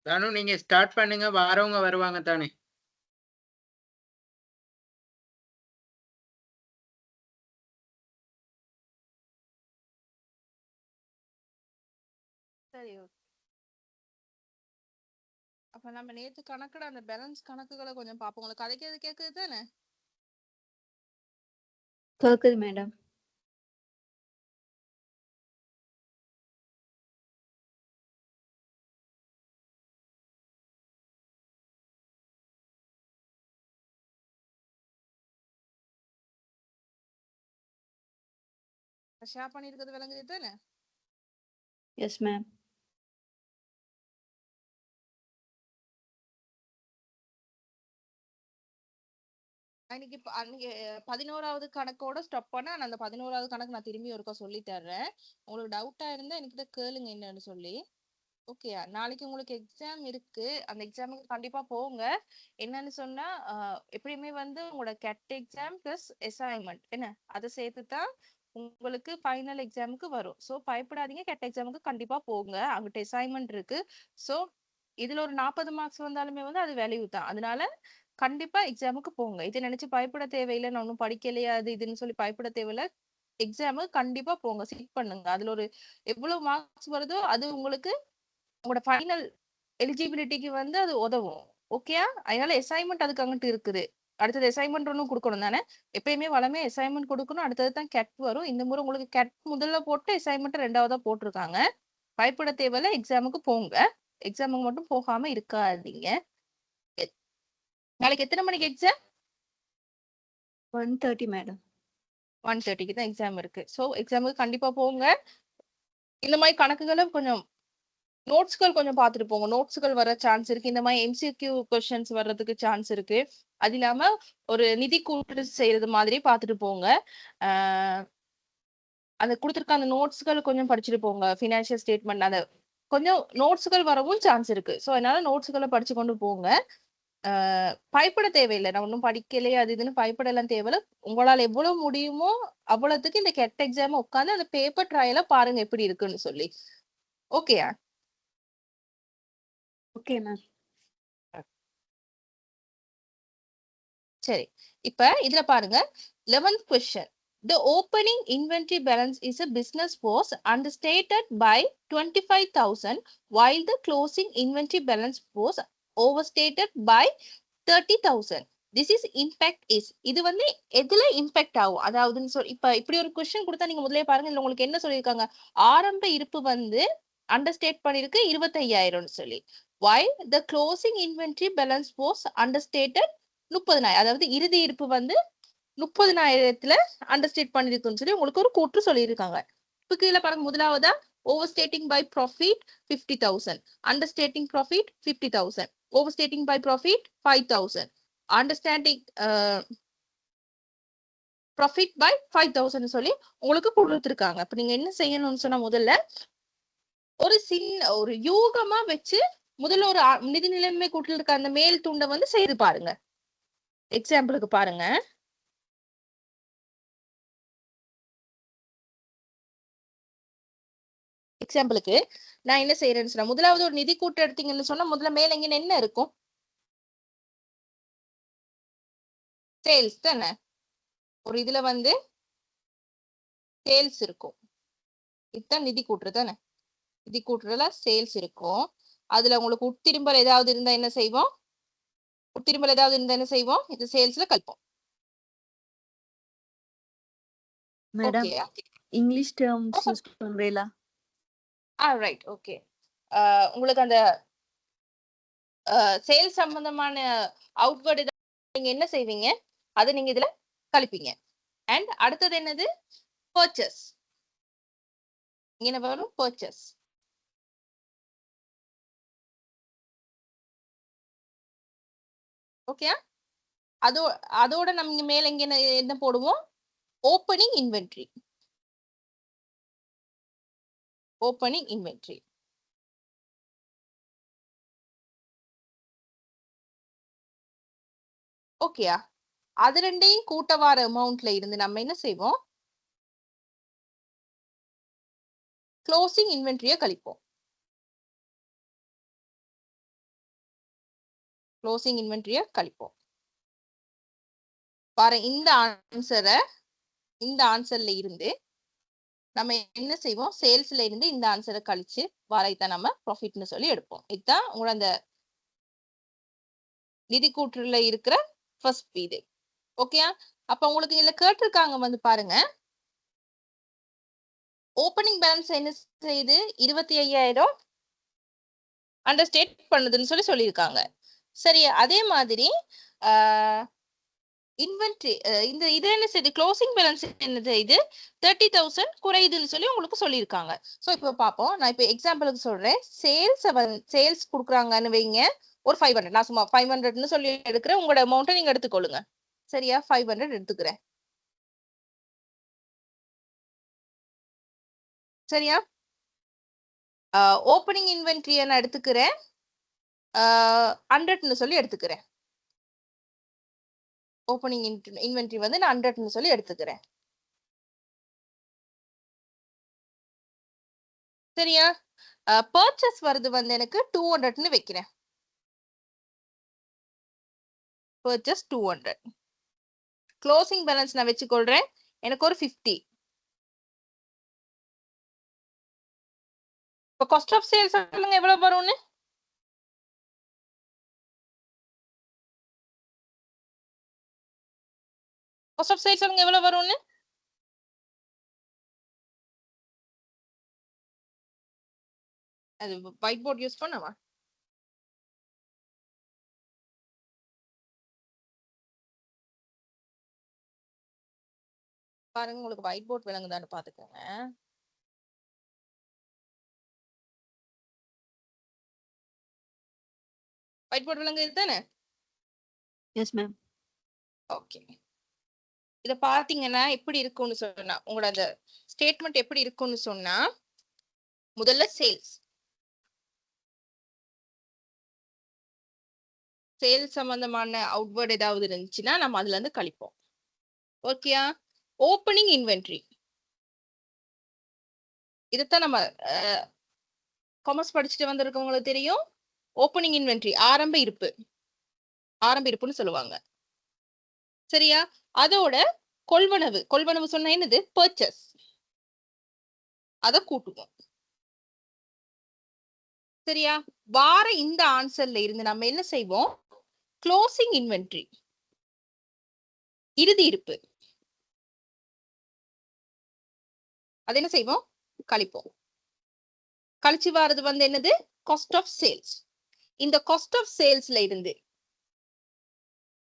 தானு நீங்க ஸ்டார்ட் பண்ணுங்க. வாரவங்க வருவாங்க தானே! சரி. அப்ப நம்ம நேத்து கணக்குல அந்த பேலன்ஸ் கணக்குகள கொஞ்சம் பார்ப்போம். உங்களுக்கு கதைக்கிறது கேக்குது தானே? கேக்குது மேடம். ஷேர் பண்ணியிருக்கிறது விளங்குது தானே? Yes ma'am. அன்னைக்கு அன்னைக்கு 11வது கணக்கோட ஸ்டாப் பண்ண நான் அந்த 11வது கணக்கு நான் திரும்பி ஒருக்கா சொல்லி தர்றேன். உங்களுக்கு டவுட்டா இருந்தா என்கிட்ட கேளுங்க என்னன்னு சொல்லி. ஓகேயா? நாளைக்கு உங்களுக்கு எக்ஸாம் இருக்கு. அந்த எக்ஸாமுக்கு கண்டிப்பா போங்க. என்னன்னு சொன்னா எப்படியுமே வந்து உங்களோட கேட் எக்ஸாம் பிளஸ் அசைன்மெண்ட் என்ன அதை சேர்த்து தான் உங்களுக்கு ஃபைனல் எக்ஸாமுக்கு வரும். ஸோ பயப்படாதீங்க, கேட் எக்ஸாமுக்கு கண்டிப்பா போங்க. அங்கிட்ட அசைன்மெண்ட் இருக்கு. ஸோ இதுல ஒரு 40 மார்க்ஸ் வந்தாலுமே வந்து அது வேல்யூ தான். அதனால கண்டிப்பா எக்ஸாமுக்கு போங்க. இதை நினைச்சு பயப்பட தேவையில்லை. நான் ஒன்றும் படிக்கலையா அது இதுன்னு சொல்லி பயப்பட தேவையில்லை. எக்ஸாமுக்கு கண்டிப்பா போங்க, சிட் பண்ணுங்க. அதுல ஒரு எவ்வளவு மார்க்ஸ் வருதோ அது உங்களுக்கு உங்களோட ஃபைனல் எலிஜிபிலிட்டிக்கு வந்து அது உதவும். ஓகேயா? அதனால அசைன்மெண்ட் அதுக்கு அங்கிட்டு இருக்குது. அடுத்தது அசைன்மெண்ட் ஒன்றும் கொடுக்கணும் தானே? எப்பயுமே வளமே அசைன்மெண்ட் கொடுக்கணும். அடுத்தது தான் கேட் வரும். இந்த முறை உங்களுக்கு கேட் முதல்ல போட்டு அசைன்மெண்ட் ரெண்டாவதா போட்டிருக்காங்க. பயப்பட தேவையில்ல, எக்ஸாமுக்கு போங்க. எக்ஸாமுக்கு மட்டும் போகாம இருக்காதீங்க. நாளைக்கு எத்தனை மணிக்கு எக்ஸாம்? 1:30 மேடம். 1:30க்கு தான் எக்ஸாம் இருக்கு. ஸோ எக்ஸாமுக்கு கண்டிப்பா போங்க. இந்த மாதிரி கணக்குகளை கொஞ்சம் நோட்ஸ்கள் கொஞ்சம் பார்த்துட்டு போங்க. நோட்ஸ்கள் வர சான்ஸ் இருக்கு. இந்த மாதிரி எம்சிக்யூ கொஸ்டின்ஸ் வர்றதுக்கு சான்ஸ் இருக்கு. அது இல்லாம ஒரு நிதி கூட்டு செய்யறது மாதிரி பார்த்துட்டு போங்க. அந்த கொடுத்துருக்க அந்த நோட்ஸ்கள் கொஞ்சம் படிச்சுட்டு போங்க. ஃபினான்ஷியல் ஸ்டேட்மெண்ட் அந்த கொஞ்சம் நோட்ஸ்கள் வரவும் சான்ஸ் இருக்கு. ஸோ அதனால நோட்ஸ்களை படிச்சு கொண்டு போங்க. பயப்பட தேவையில்லை. நான் ஒன்றும் படிக்கலையே அது இதுன்னு பயப்படலாம் தேவையில்லை. உங்களால் எவ்வளவு முடியுமோ அவ்வளவுக்கு இந்த கெட் எக்ஸாம் உட்காந்து அந்த பேப்பர் ட்ரையல பாருங்க எப்படி இருக்குன்னு சொல்லி. ஓகேயா? Okay ma'am. சரி, இப்ப இதுல பாருங்க 11th question. The opening inventory balance is a business was understated by 25,000 while the closing inventory balance was overstated by 30,000. This is impact is. இது வந்து எதுல இம்பாக்ட் ஆகும்? அதாவதுன்னு சொல்லி இப்ப இப்படி ஒரு கொஸ்டின் கொடுத்தா நீங்க முதலே பாருங்க. இதுல உங்களுக்கு என்ன சொல்லியிருக்காங்க? ஆரம்ப இருப்பு வந்து அண்டர்ஸ்டேட் பண்ணிருக்கு 25,000 சொல்லி. While the closing inventory balance was understated 30,000. அதாவது இறுதி இருப்பு வந்து 30,000த்துல அண்டர்ஸ்டேட் பண்ணிருக்குன்னு சொல்லி உங்களுக்கு ஒரு கூற்று சொல்லியிருக்காங்க. இப்ப கீழே பாருங்க, முதலாவதா overstating by profit 50,000, understating profit 50,000, overstating by profit 5,000, understanding profit by 5,000 சொல்லி உங்களுக்கு கொடுத்துருக்காங்க. அப்ப நீங்க என்ன செய்யணும்னு சொன்னா முதல்ல ஒரு ஒரு யூகமா வச்சு முதல்ல ஒரு நிதி நிலைமை கூட்டில் இருக்க அந்த மேல் துண்டை வந்து செய்து பாருங்க. எக்ஸாம்பிளுக்கு பாருங்க. எக்ஸாம்பிளுக்கு நான் என்ன செய்யறேன்னு சொன்னா முதலாவது ஒரு நிதி கூட்டு எடுத்தீங்கன்னு சொன்னா முதல்ல மேல எங்க என்ன இருக்கும்? சேல்ஸ் தானே. ஒரு இதுல வந்து சேல்ஸ் இருக்கும். இதுதான் நிதி கூட்டுற தானே. நிதி கூட்டுறதுல சேல்ஸ் இருக்கும். அதுல உங்களுக்கு உட்திரும்பல் ஏதாவது இருந்தா என்ன செய்வோம்? உட்திரும்பல் ஏதாவது இருந்தா என்ன செய்வோம்? இது சேல்ஸ்ல கழிப்போம். மேடம் இங்கிலீஷ் டேர்ம்ஸ் யூஸ் பண்றீங்களா? Right, okay. உங்களுக்கு அந்த சேல்ஸ் சம்பந்தமான அவுட்வர்ட் நீங்க என்ன செய்வீங்க? அதை நீங்க இதுல கழிப்பீங்க. அண்ட் அடுத்தது என்னது? பர்ச்சேஸ். இங்க வரும் பர்ச்சேஸ். ஓகே, அதோட நம்ம மேல இங்க என்ன போடுவோம்? Opening inventory. Opening inventory. ஓகேயா? அது ரெண்டையும் கூட்ட வார அமௌண்ட்ல இருந்து நம்ம என்ன செய்வோம்? க்ளோசிங் இன்வென்ட்ரிய கழிப்போம். க்ளோசிங் இன்வென்ட்ரிய கழிப்போம். பாரு இந்த ஆன்சர்ல இருந்து நம்ம என்ன செய்வோம், சேல்ஸ்ல இருந்து இந்த ஆன்சரை கழிச்சு வரைத்தான் நம்ம ப்ராஃபிட்னு சொல்லி எடுப்போம். இதுதான் உங்களோட அந்த நிதி கூற்றுல இருக்கிற ஃபர்ஸ்ட் இது. ஓகேயா? அப்ப உங்களுக்கு இதுல கேட்டிருக்காங்க வந்து பாருங்க, ஓப்பனிங் பேலன்ஸ் என்ன செய்யுது, 25,000 அண்டர்ஸ்டேட் பண்ணுதுன்னு சொல்லியிருக்காங்க. சரி, அதே மாதிரி இன்வென்ட்ரி இந்த இது என்ன செய்யுது, க்ளோசிங் பேலன்ஸ் என்ன செய்யுது, 30,000 குறையுதுன்னு சொல்லி உங்களுக்கு சொல்லியிருக்காங்க. ஸோ இப்போ பார்ப்போம். நான் இப்போ எக்ஸாம்பிளுக்கு சொல்றேன். சேல்ஸ் கொடுக்குறாங்கன்னு வைங்க, ஒரு 500. நான் சும்மா 500ன்னு சொல்லி எடுக்கிறேன். உங்களோட அமௌண்ட்டை நீங்க எடுத்துக்கொள்ளுங்க. சரியா? 500 எடுத்துக்கிறேன். சரியா? ஓப்பனிங் இன்வென்ட்ரியை நான் எடுத்துக்கிறேன், 100ன்னு சொல்லி எடுத்துக்கிறேன். ஓப்பனிங் இன்வென்ட்ரி வந்து நான் 100ன்னு சொல்லி எடுத்துக்கிறேன். சரியா? பர்ச்சேஸ் வருது வந்து எனக்கு 200ன்னு வைக்கிறேன். பர்ச்சேஸ் 200. க்ளோசிங் பேலன்ஸ் நான் வச்சுக்கொள்றேன், எனக்கு ஒரு 50. இப்போ காஸ்ட் ஆஃப் சேல்ஸ் சொல்லுங்க எவ்வளவு வரும்னு. காஸ்ட் ஆஃப் சேல்ஸ் சொல்லுங்க எவ்வளவு வரும்னு. அது ஒயிட் போர்ட் யூஸ் பண்ணவா? பாருங்க, உங்களுக்கு ஒயிட் போர்ட் விளங்குதான்னு பாத்துக்கோங்க. ஒயிட் போர்ட் விளங்குது தானே? S ma'am. ஓகே. இத பாத்தீங்கன்னா எப்படி இருக்கும்னு சொன்னா, உங்களோட அந்த ஸ்டேட்மெண்ட் எப்படி இருக்கும்னு சொன்னா, முதல்ல சேல்ஸ் சம்பந்தமான அவுட்வர்ட் ஏதாவது இருந்துச்சுன்னா நம்ம அதுல இருந்து கழிப்போம். ஓகேயா? ஓப்பனிங் இன்வென்ட்ரி இதைத்தான் நம்ம காமர்ஸ் படிச்சுட்டு வந்திருக்கவங்களுக்கு தெரியும். ஓப்பனிங் இன்வென்ட்ரி ஆரம்ப இருப்புன்னு சொல்லுவாங்க. சரியா? அதோட கொள்வனவு சொன்னா என்னது, பர்ச்சேஸ், அத கூட்டுவோம். சரியா? வார இந்த ஆன்சர்ல இருந்து நம்ம என்ன செய்வோம், க்ளோசிங் இன்வென்ட்ரி இறுதி இருப்பு அது என்ன செய்வோம், கழிப்போம். கழிச்சு வாரது வந்து என்னது, காஸ்ட் ஆஃப் சேல்ஸ். இந்த காஸ்ட் ஆஃப் சேல்ஸ்ல இருந்து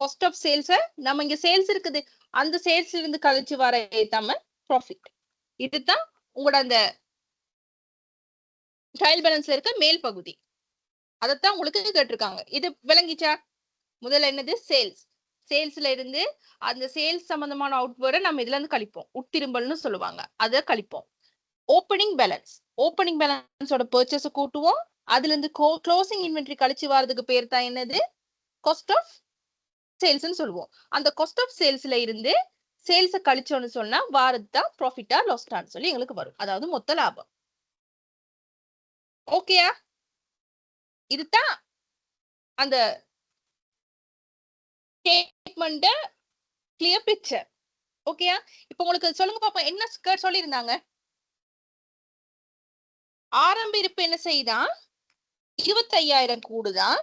காஸ்ட் ஆஃப் சேல்ஸ் நம்ம இங்க சேல்ஸ் இருக்குது, அந்த சேல்ஸ்ல இருந்து கழிச்சு வர நம்ம ப்ராஃபிட். இதுதான் உங்களோட அந்த ட்ரையல் பேலன்ஸ்ல இருக்க மேல் பகுதி. அதத்தான் உங்களுக்கு கேட்டிருக்காங்க. இது விளங்கிச்சா? முதல்ல என்னது, சேல்ஸ்ல இருந்து அந்த சேல்ஸ் சம்பந்தமான அவுட்வர்டை நம்ம இதுல இருந்து கழிப்போம், உட்திரும்பல்னு சொல்லுவாங்க, அதை கழிப்போம். ஓப்பனிங் பேலன்ஸோட பர்ச்சேஸ் கூட்டுவோம், அதுல இருந்து க்ளோசிங் இன்வென்ட்ரி கழிச்சு வரதுக்கு பேர் தான் என்னது, காஸ்ட் ஆஃப் சேல்ஸ்னு சொல்லுவோம். அந்த காஸ்ட் ஆஃப் சேல்ஸ்ல இருந்து சேல்ஸை கழிச்சோன்னு சொன்னா வாரது தான் ப்ராஃபிட்டா லாஸ்டான்னு சொல்லி எங்களுக்கு வரும், அதாவது மொத்த லாபம். ஓகேயா? இதுதான் அந்த ஸ்டேட்மெண்ட் கிளியர் பிக்சர். ஓகேயா? இப்போ உங்களுக்கு சொல்லுங்க பாப்போம், என்ன சொல்லியிருந்தாங்க, ஆரம்ப இருப்பு என்ன செய்தான் 25,000 கூடுதான்,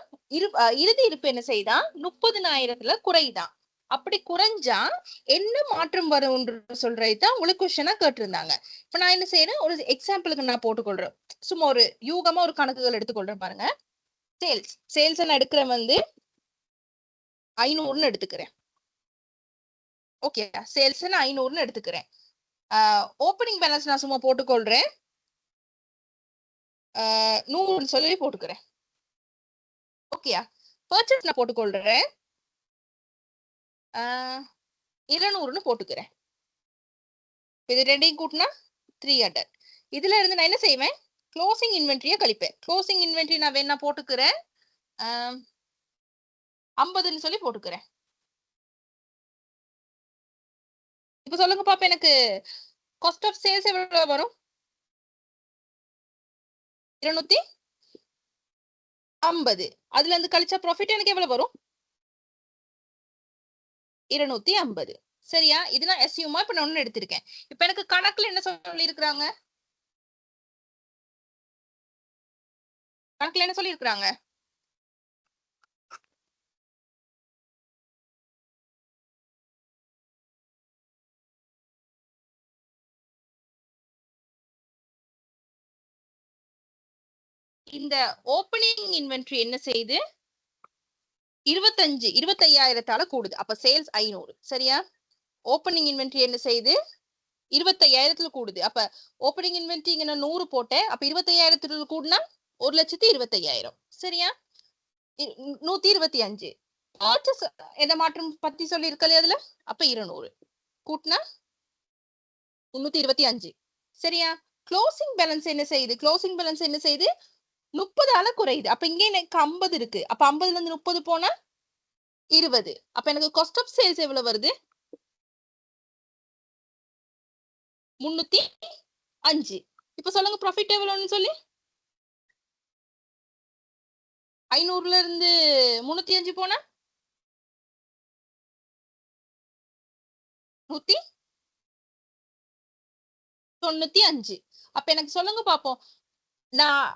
இறுதி இருப்பு என்ன செய்தான் 30,000 குறையுதான். அப்படி குறைஞ்சா என்ன மாற்றம் வரும் சொல்றதுதான் உங்களுக்கு கொஸ்டினா கேட்டிருந்தாங்க. இப்ப நான் என்ன செய்யறேன், ஒரு எக்ஸாம்பிளுக்கு நான் போட்டுக்கொள்றேன், சும்மா ஒரு யூகமா ஒரு கணக்குகள் எடுத்துக்கொள்றேன் பாருங்க. சேல்ஸ் நான் எடுக்கிறேன் வந்து 500ன்னு எடுத்துக்கிறேன். ஓகே, சேல்ஸ் நான் 500ன்னு எடுத்துக்கிறேன். ஓப்பனிங் பேலன்ஸ் நான் சும்மா போட்டுக்கொள்றேன் 100ன்னு சொல்லி போட்டுக்கிறேன். ஓகேயா? பர்ச்சேஸ் நான் போட்டுக்கொள்றேன் 200ன்னு போட்டுக்கிறேன். இது ரெண்டையும் கூட்டினா 300. இதுல இருந்து நான் என்ன செய்வேன், க்ளோசிங் இன்வென்ட்ரியை கழிப்பேன். க்ளோசிங் இன்வென்ட்ரி நான் வேணா போட்டுக்கிறேன் 50ன்னு சொல்லி போட்டுக்கிறேன். இப்ப சொல்லுங்க பாப்பா, எனக்கு காஸ்ட் ஆஃப் சேல்ஸ் எவ்வளவு வரும், 200 50. அதுல இருந்து கழிச்சா ப்ராஃபிட் எனக்கு எவ்வளவு வரும்? 250. சரியா? இது நான் எஸ்யூமா இப்ப நான் ஒண்ணு எடுத்திருக்கேன். இப்ப எனக்கு கணக்குல என்ன சொல்லி இருக்காங்க? கணக்குல என்ன சொல்லி இருக்காங்க? இந்த ஓப்பனிங் இன்வென்ட்ரி என்ன செய்யுது? 25,000 கூடுது. அப்ப சேல்ஸ் 500. சரியா? ஓப்பனிங் இன்வென்ட்ரி என்ன செய்யுது? 25,000 கூடுது. அப்ப ஓப்பனிங் இன்வென்ட்ரி இங்க நான் 100 போட்டேன். அப்ப 25,000 கூடுனா 1,25,000. சரியா? 125. பர்ச்சேஸ் எந்த மாற்றம் பத்தி சொல்லி இருக்கலையா அதுல? அப்ப 200 கூட்டினா 325. சரியா? க்ளோசிங் பேலன்ஸ் என்ன செய்யுது? க்ளோசிங் பேலன்ஸ் என்ன செய்யுது? 30 குறையுது. அப்ப இங்க எனக்கு 50 இருக்கு. அப்ப 50ல இருந்து 30 போனா 20. அப்ப எனக்கு காஸ்ட் ஆஃப் சேல்ஸ் எவ்வளவு வருது? 305. இப்ப சொல்லுங்க ப்ராஃபிட் எவ்வளவுன்னு சொல்லி. 500ல இருந்து 305 போனா 195. அப்ப எனக்கு சொல்லுங்க பாப்போம். நான்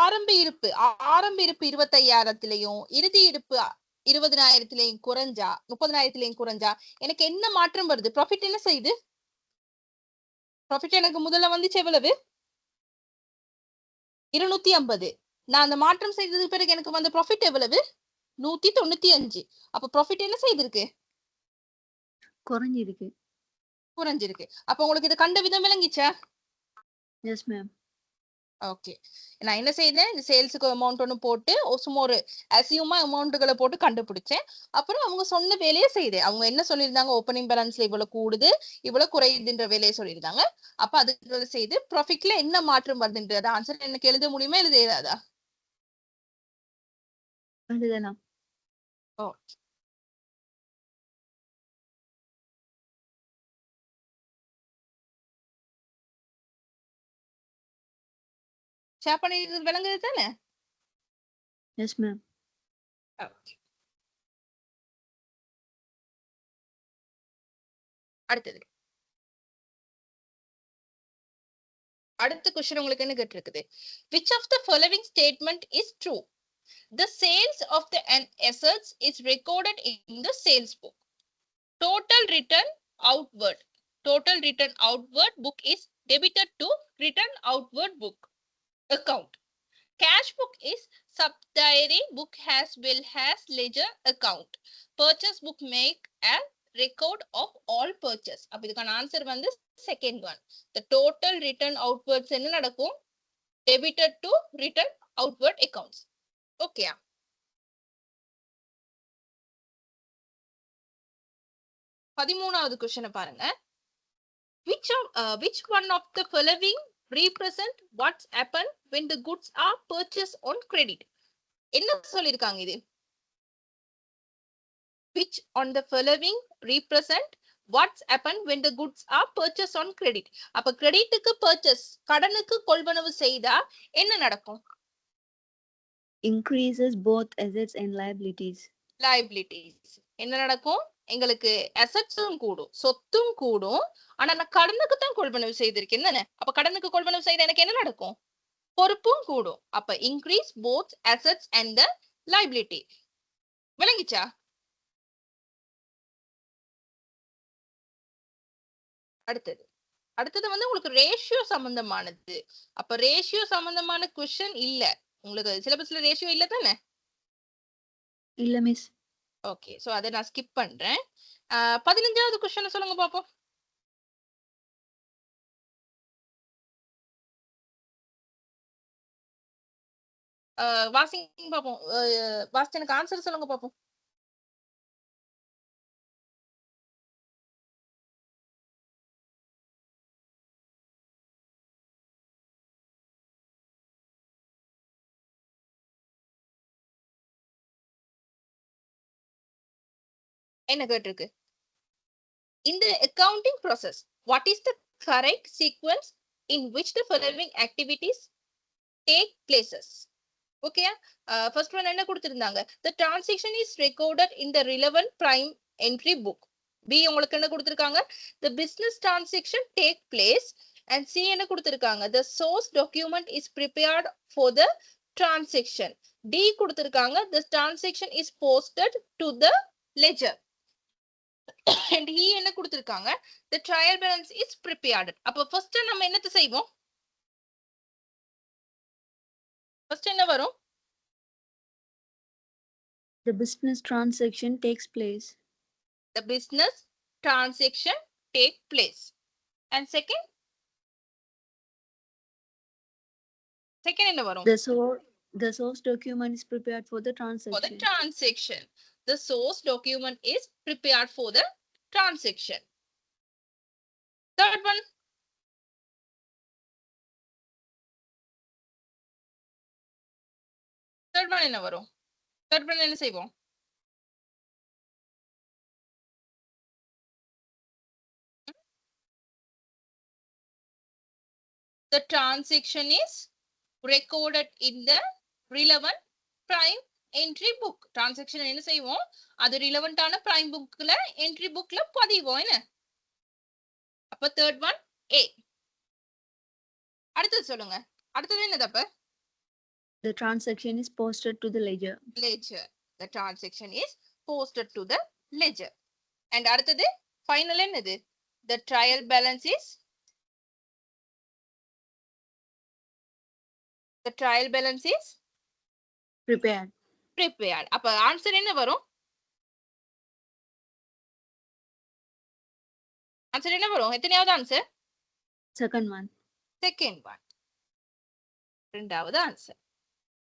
ஆரம்ப இருப்பு 25,000 இறுதி இருப்பு 20,000 குறைஞ்சா 30,000 குறைஞ்சா எனக்கு என்ன மாற்றம் வருது? ப்ராஃபிட் என்ன செய்யுது? ப்ராஃபிட் எனக்கு முதல்ல வந்துச்சு எவ்வளவு? 250. நான் அந்த மாற்றம் செய்ததுக்கு பிறகு எனக்கு வந்த ப்ராஃபிட் எவ்வளவு? 195. அப்ப ப்ராஃபிட் என்ன செய்திருக்கு? குறைஞ்சிருக்கு. குறைஞ்சிருக்கு. அப்ப உங்களுக்கு இது கண்ட விதம் விளங்கிச்சா? Yes ma'am. ஓகே. நான் என்ன செய்தேன்? இந்த சேல்ஸுக்கு அமௌண்ட் ஒன்று போட்டு சும்மா ஒரு அசியூமா அமௌண்ட்டுகளை போட்டு கண்டுபிடிச்சேன். அப்புறம் அவங்க சொன்ன வேலையை செய்தேன். அவங்க என்ன சொல்லியிருந்தாங்க? ஓப்பனிங் பேலன்ஸ்ல இவ்வளவு கூடுது, இவ்வளவு குறையுதுன்ற வேலையை சொல்லியிருந்தாங்க. அப்ப அதுக்கு செய்து ப்ராஃபிட்ல என்ன மாற்றம் வருதுன்றது ஆன்சர் எனக்கு எழுத முடியுமா, எழுத இயலாதா? எழுதலாம். ஓ, ஷேர் பண்ணிருக்கிறது விளங்குது தானே? Yes ma'am. அடுத்தது அடுத்த கொஸ்டின் உங்களுக்கு என்ன கேட்டிருக்குது? which of the following statement is true? The sales of the assets is recorded in the sales book. Total return outward book is debited to return outward book account. Cash book is subsidiary book as well as ledger account. Purchase book make a record of all purchase. அப்ப இதுக்கான answer வந்து second one. The total return outwards என்ன நடக்கும்? Debited to return outward accounts. ஓகேயா? பதிமூணாவது கொஸ்டினை பாருங்க. which one of the following represent what's happened when the goods are purchased on credit? என்ன சொல்லிருக்காங்க இது? which on the following represent what's happened when the goods are purchased on credit? அப்ப கிரெடிட்டுக்கு purchase, கடனுக்கு கொள்வனவு செய்தா என்ன நடக்கும்? Increases both assets and liabilities. liabilities என்ன நடக்கும்? எங்களுக்கு அசெட்ஸும் கூடும், சொத்தும் கூடும். ஆனா நான் கடனுக்கு தான் கொள்வனவு செய்திருக்கேன் தானே? அப்ப கடனுக்கு கொள்வனவு செய்த எனக்கு என்ன நடக்கும்? பொறுப்பும் கூடும். அப்ப increase both assets and the liability. விளங்கிச்சா? அடுத்தது வந்து உங்களுக்கு ரேஷியோ சம்பந்தமானது. அப்ப ரேஷியோ சம்பந்தமான क्वेश्चन இல்ல. உங்களுக்கு சிலபஸ்ல ரேஷியோ இல்ல தானே? இல்ல மிஸ். ஓகே, சோ அதை நான் ஸ்கிப் பண்றேன். 15வது क्वेश्चन சொல்லுங்க பாப்போம். வாசிங்க பாப்போம். வாசிச்சு எனக்கு ஆன்சர் சொல்லுங்க பாப்போம். என்ன கேட்டிருக்கு? In the accounting process, what is the correct sequence in which the following activities take places? Okay. First one என்ன கொடுத்திருந்தாங்க? The transaction is recorded in the relevant prime entry book. B உங்களுக்கு என்ன கொடுத்திருக்காங்க? The business transaction take place. And C என்ன கொடுத்திருக்காங்க? The source document is prepared for the transaction. D கொடுத்திருக்காங்க the transaction is posted to the ledger. And E என்ன கொடுத்திருக்காங்க? The trial balance is prepared. அப்ப first நம்ம என்னத்தை செய்வோம்? First என்ன வரும்? The business transaction takes place. The business transaction take place. And second என்ன வரும்? The source document is prepared for the For the transaction. transaction. The source document is prepared for the transaction. Third one. Third one என்ன வரும்? Third one என்ன செய்வோம்? The transaction is recorded in the relevant prime entry book. Transaction என்ன செய்வோம்? அது relevant ஆன prime bookல entry bookல பதிவோம் என்ன? அப்ப third one A. அடுத்தது சொல்லுங்க. அடுத்தது என்னது அப்ப? The transaction is posted to the ledger. Ledger. The transaction is posted to the ledger. And அடுத்தது final என்னது? The trial balance is Prepared. அப்ப ஆன்சர் என்ன வரும்? ஆன்சர் என்ன வரும்? எத்தனையாவது answer? Second one. Second one. இரண்டாவது ஆன்சர்.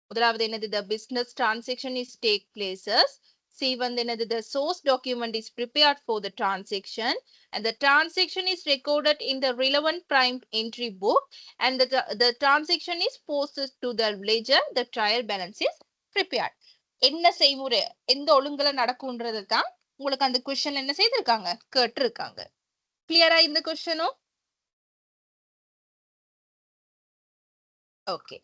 முதலாவது என்னது? The business transaction is take places. C வந்து என்னது? The source document is prepared for the transaction and the transaction is recorded in the relevant prime entry book and the transaction is posted to the ledger. The trial balance is prepared. என்ன செய்முறை எந்த ஒழுங்குல நடக்கும்ன்றது தான் உங்களுக்கு அந்த question என்ன செய்திருக்காங்க? கேட்டிருக்காங்க. கிளியரா இந்த क्वेश्चனும்? ஓகே.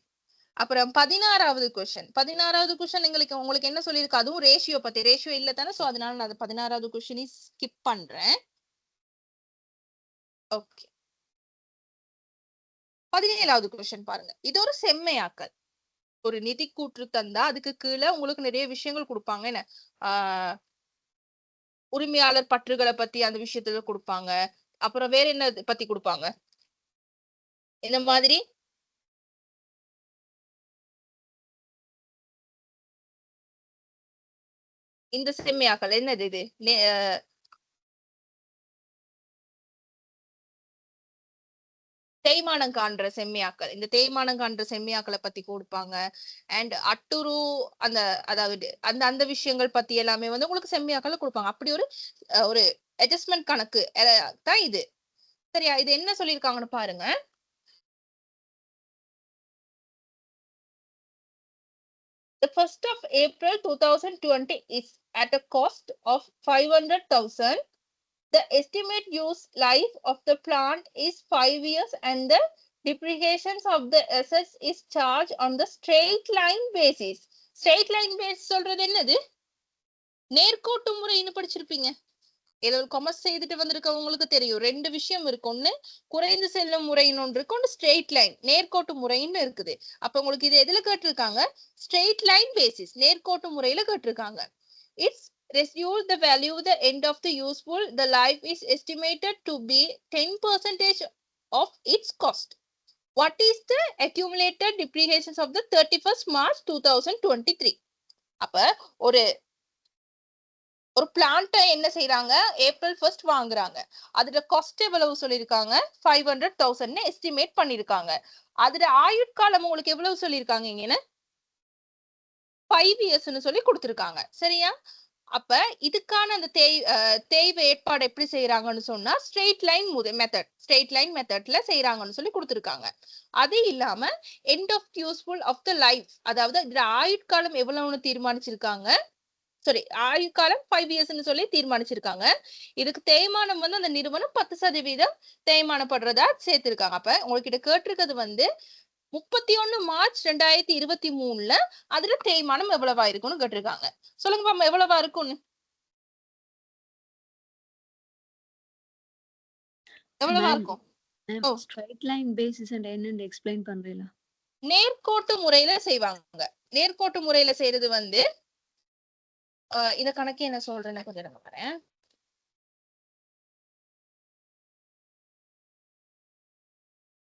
அப்புறம் 16வது क्वेश्चन. 16வது क्वेश्चन உங்களுக்கு என்ன சொல்லிருக்கு? அதுவும் ரேஷியோ பத்தி. ரேஷியோ இல்ல தானே, சோ அதனால நான் 16வது क्वेश्चனை ஸ்கிப் பண்றேன். ஓகே. 17வது क्वेश्चन பாருங்க. இது ஒரு செம்மையாக்கல். ஒரு நிதி கூற்று தந்தா அதுக்கு கீழே உங்களுக்கு நிறைய விஷயங்கள் கொடுப்பாங்க. என்ன உரிமையாளர் பற்றுகளை பத்தி அந்த விஷயத்துல கொடுப்பாங்க. அப்புறம் வேற என்ன பத்தி கொடுப்பாங்க? இந்த மாதிரி இந்த செம்மையாக்கல் என்னது? இது தேய்மானம் காண்ற செம்மையாக்கல். இந்த தேய்மானம் காண்ற செம்மையாக்களை பத்தி கொடுப்பாங்க. அண்ட் அட்டுரு அந்த அதாவது அந்த அந்த விஷயங்கள் பத்தி எல்லாமே வந்து உங்களுக்கு செம்மையாக்கல கொடுப்பாங்க. அப்படி ஒரு அட்ஜஸ்ட்மெண்ட் கணக்கு தான் இது. சரியா? இது என்ன சொல்லியிருக்காங்கன்னு பாருங்க. The 1st of April 2020 is at a cost of 500,000. The estimate use life of the plant is 5 years and the depreciations of the assets is charged on the straight line basis. Straight line basis சொல்றது என்னது? நேர்கோட்டு முறைன்னு படிச்சிருப்பீங்க. ஏதோ commerce செய்துட்டு வந்திருக்கவங்களுக்கு தெரியும். ரெண்டு விஷயம் இருக்கு. ஒண்ணு குறைந்து செல்லும் முறைன்னு ஒன்று இருக்கு, ஒன்று ஸ்ட்ரெயிட் லைன் நேர்கோட்டு முறைன்னு இருக்குது. அப்ப உங்களுக்கு இது எதுல கேட்டிருக்காங்க? ஸ்ட்ரெயிட் லைன் பேசிஸ் நேர்கோட்டு முறையில கேட்டிருக்காங்க. It's reduce the value the end of the useful the life is estimated to be 10% of its cost. What is the accumulated depreciations of the 31st March 2023? அப்ப ஒரு பிளான்ட் என்ன செய்யறாங்க? April 1st வாங்குறாங்க. அதோட cost எவ்வளவு சொல்லிருக்காங்க? 500,000 estimate பண்ணிருக்காங்க. அதோட ஆயுட்காலம் உங்களுக்கு எவ்வளவு சொல்லிருக்காங்க? இங்க 5 இயர்ஸ்னு சொல்லி கொடுத்திருக்காங்க. சரியா? அப்ப இதுக்கான அந்த தேய்வு ஏற்பாடு எப்படி செய்யறாங்கன்னு சொன்னா ஸ்ட்ரெயிட் லைன் மெத்தட்ல செய்யறாங்கன்னு சொல்லி கொடுத்திருக்காங்க. அது இல்லாம end of useful of the life, அதாவது இதுல ஆயுட்காலம் எவ்வளவுன்னு தீர்மானிச்சிருக்காங்க. சாரி, ஆயுட்காலம் 5 இயர்ஸ்னு சொல்லி தீர்மானிச்சிருக்காங்க. இதுக்கு தேய்மானம் வந்து அந்த நிறுவனம் 10% தேய்மானப்படுறதா சேர்த்திருக்காங்க. அப்ப உங்ககிட்ட கேட்டிருக்கிறது வந்து 31 மார்ச் 2023 அதுல தேய்மானம் எவ்வளவா இருக்கும்னு கேட்டிருக்காங்க. சொல்லுங்க பாப்போம் எவ்வளவா இருக்கும்னு. எவ்வளவா Ma'am, இருக்கும்? ma'am, O straight line basis and என்னன்னு explain பண்றீங்களா? நேர்கோட்டு முறையில செய்வாங்க. நேர்கோட்டு முறையில செய்யறது வந்து இந்த கணக்கு என்ன சொல்றேன்னு கொஞ்சம் நான் பாறேன்.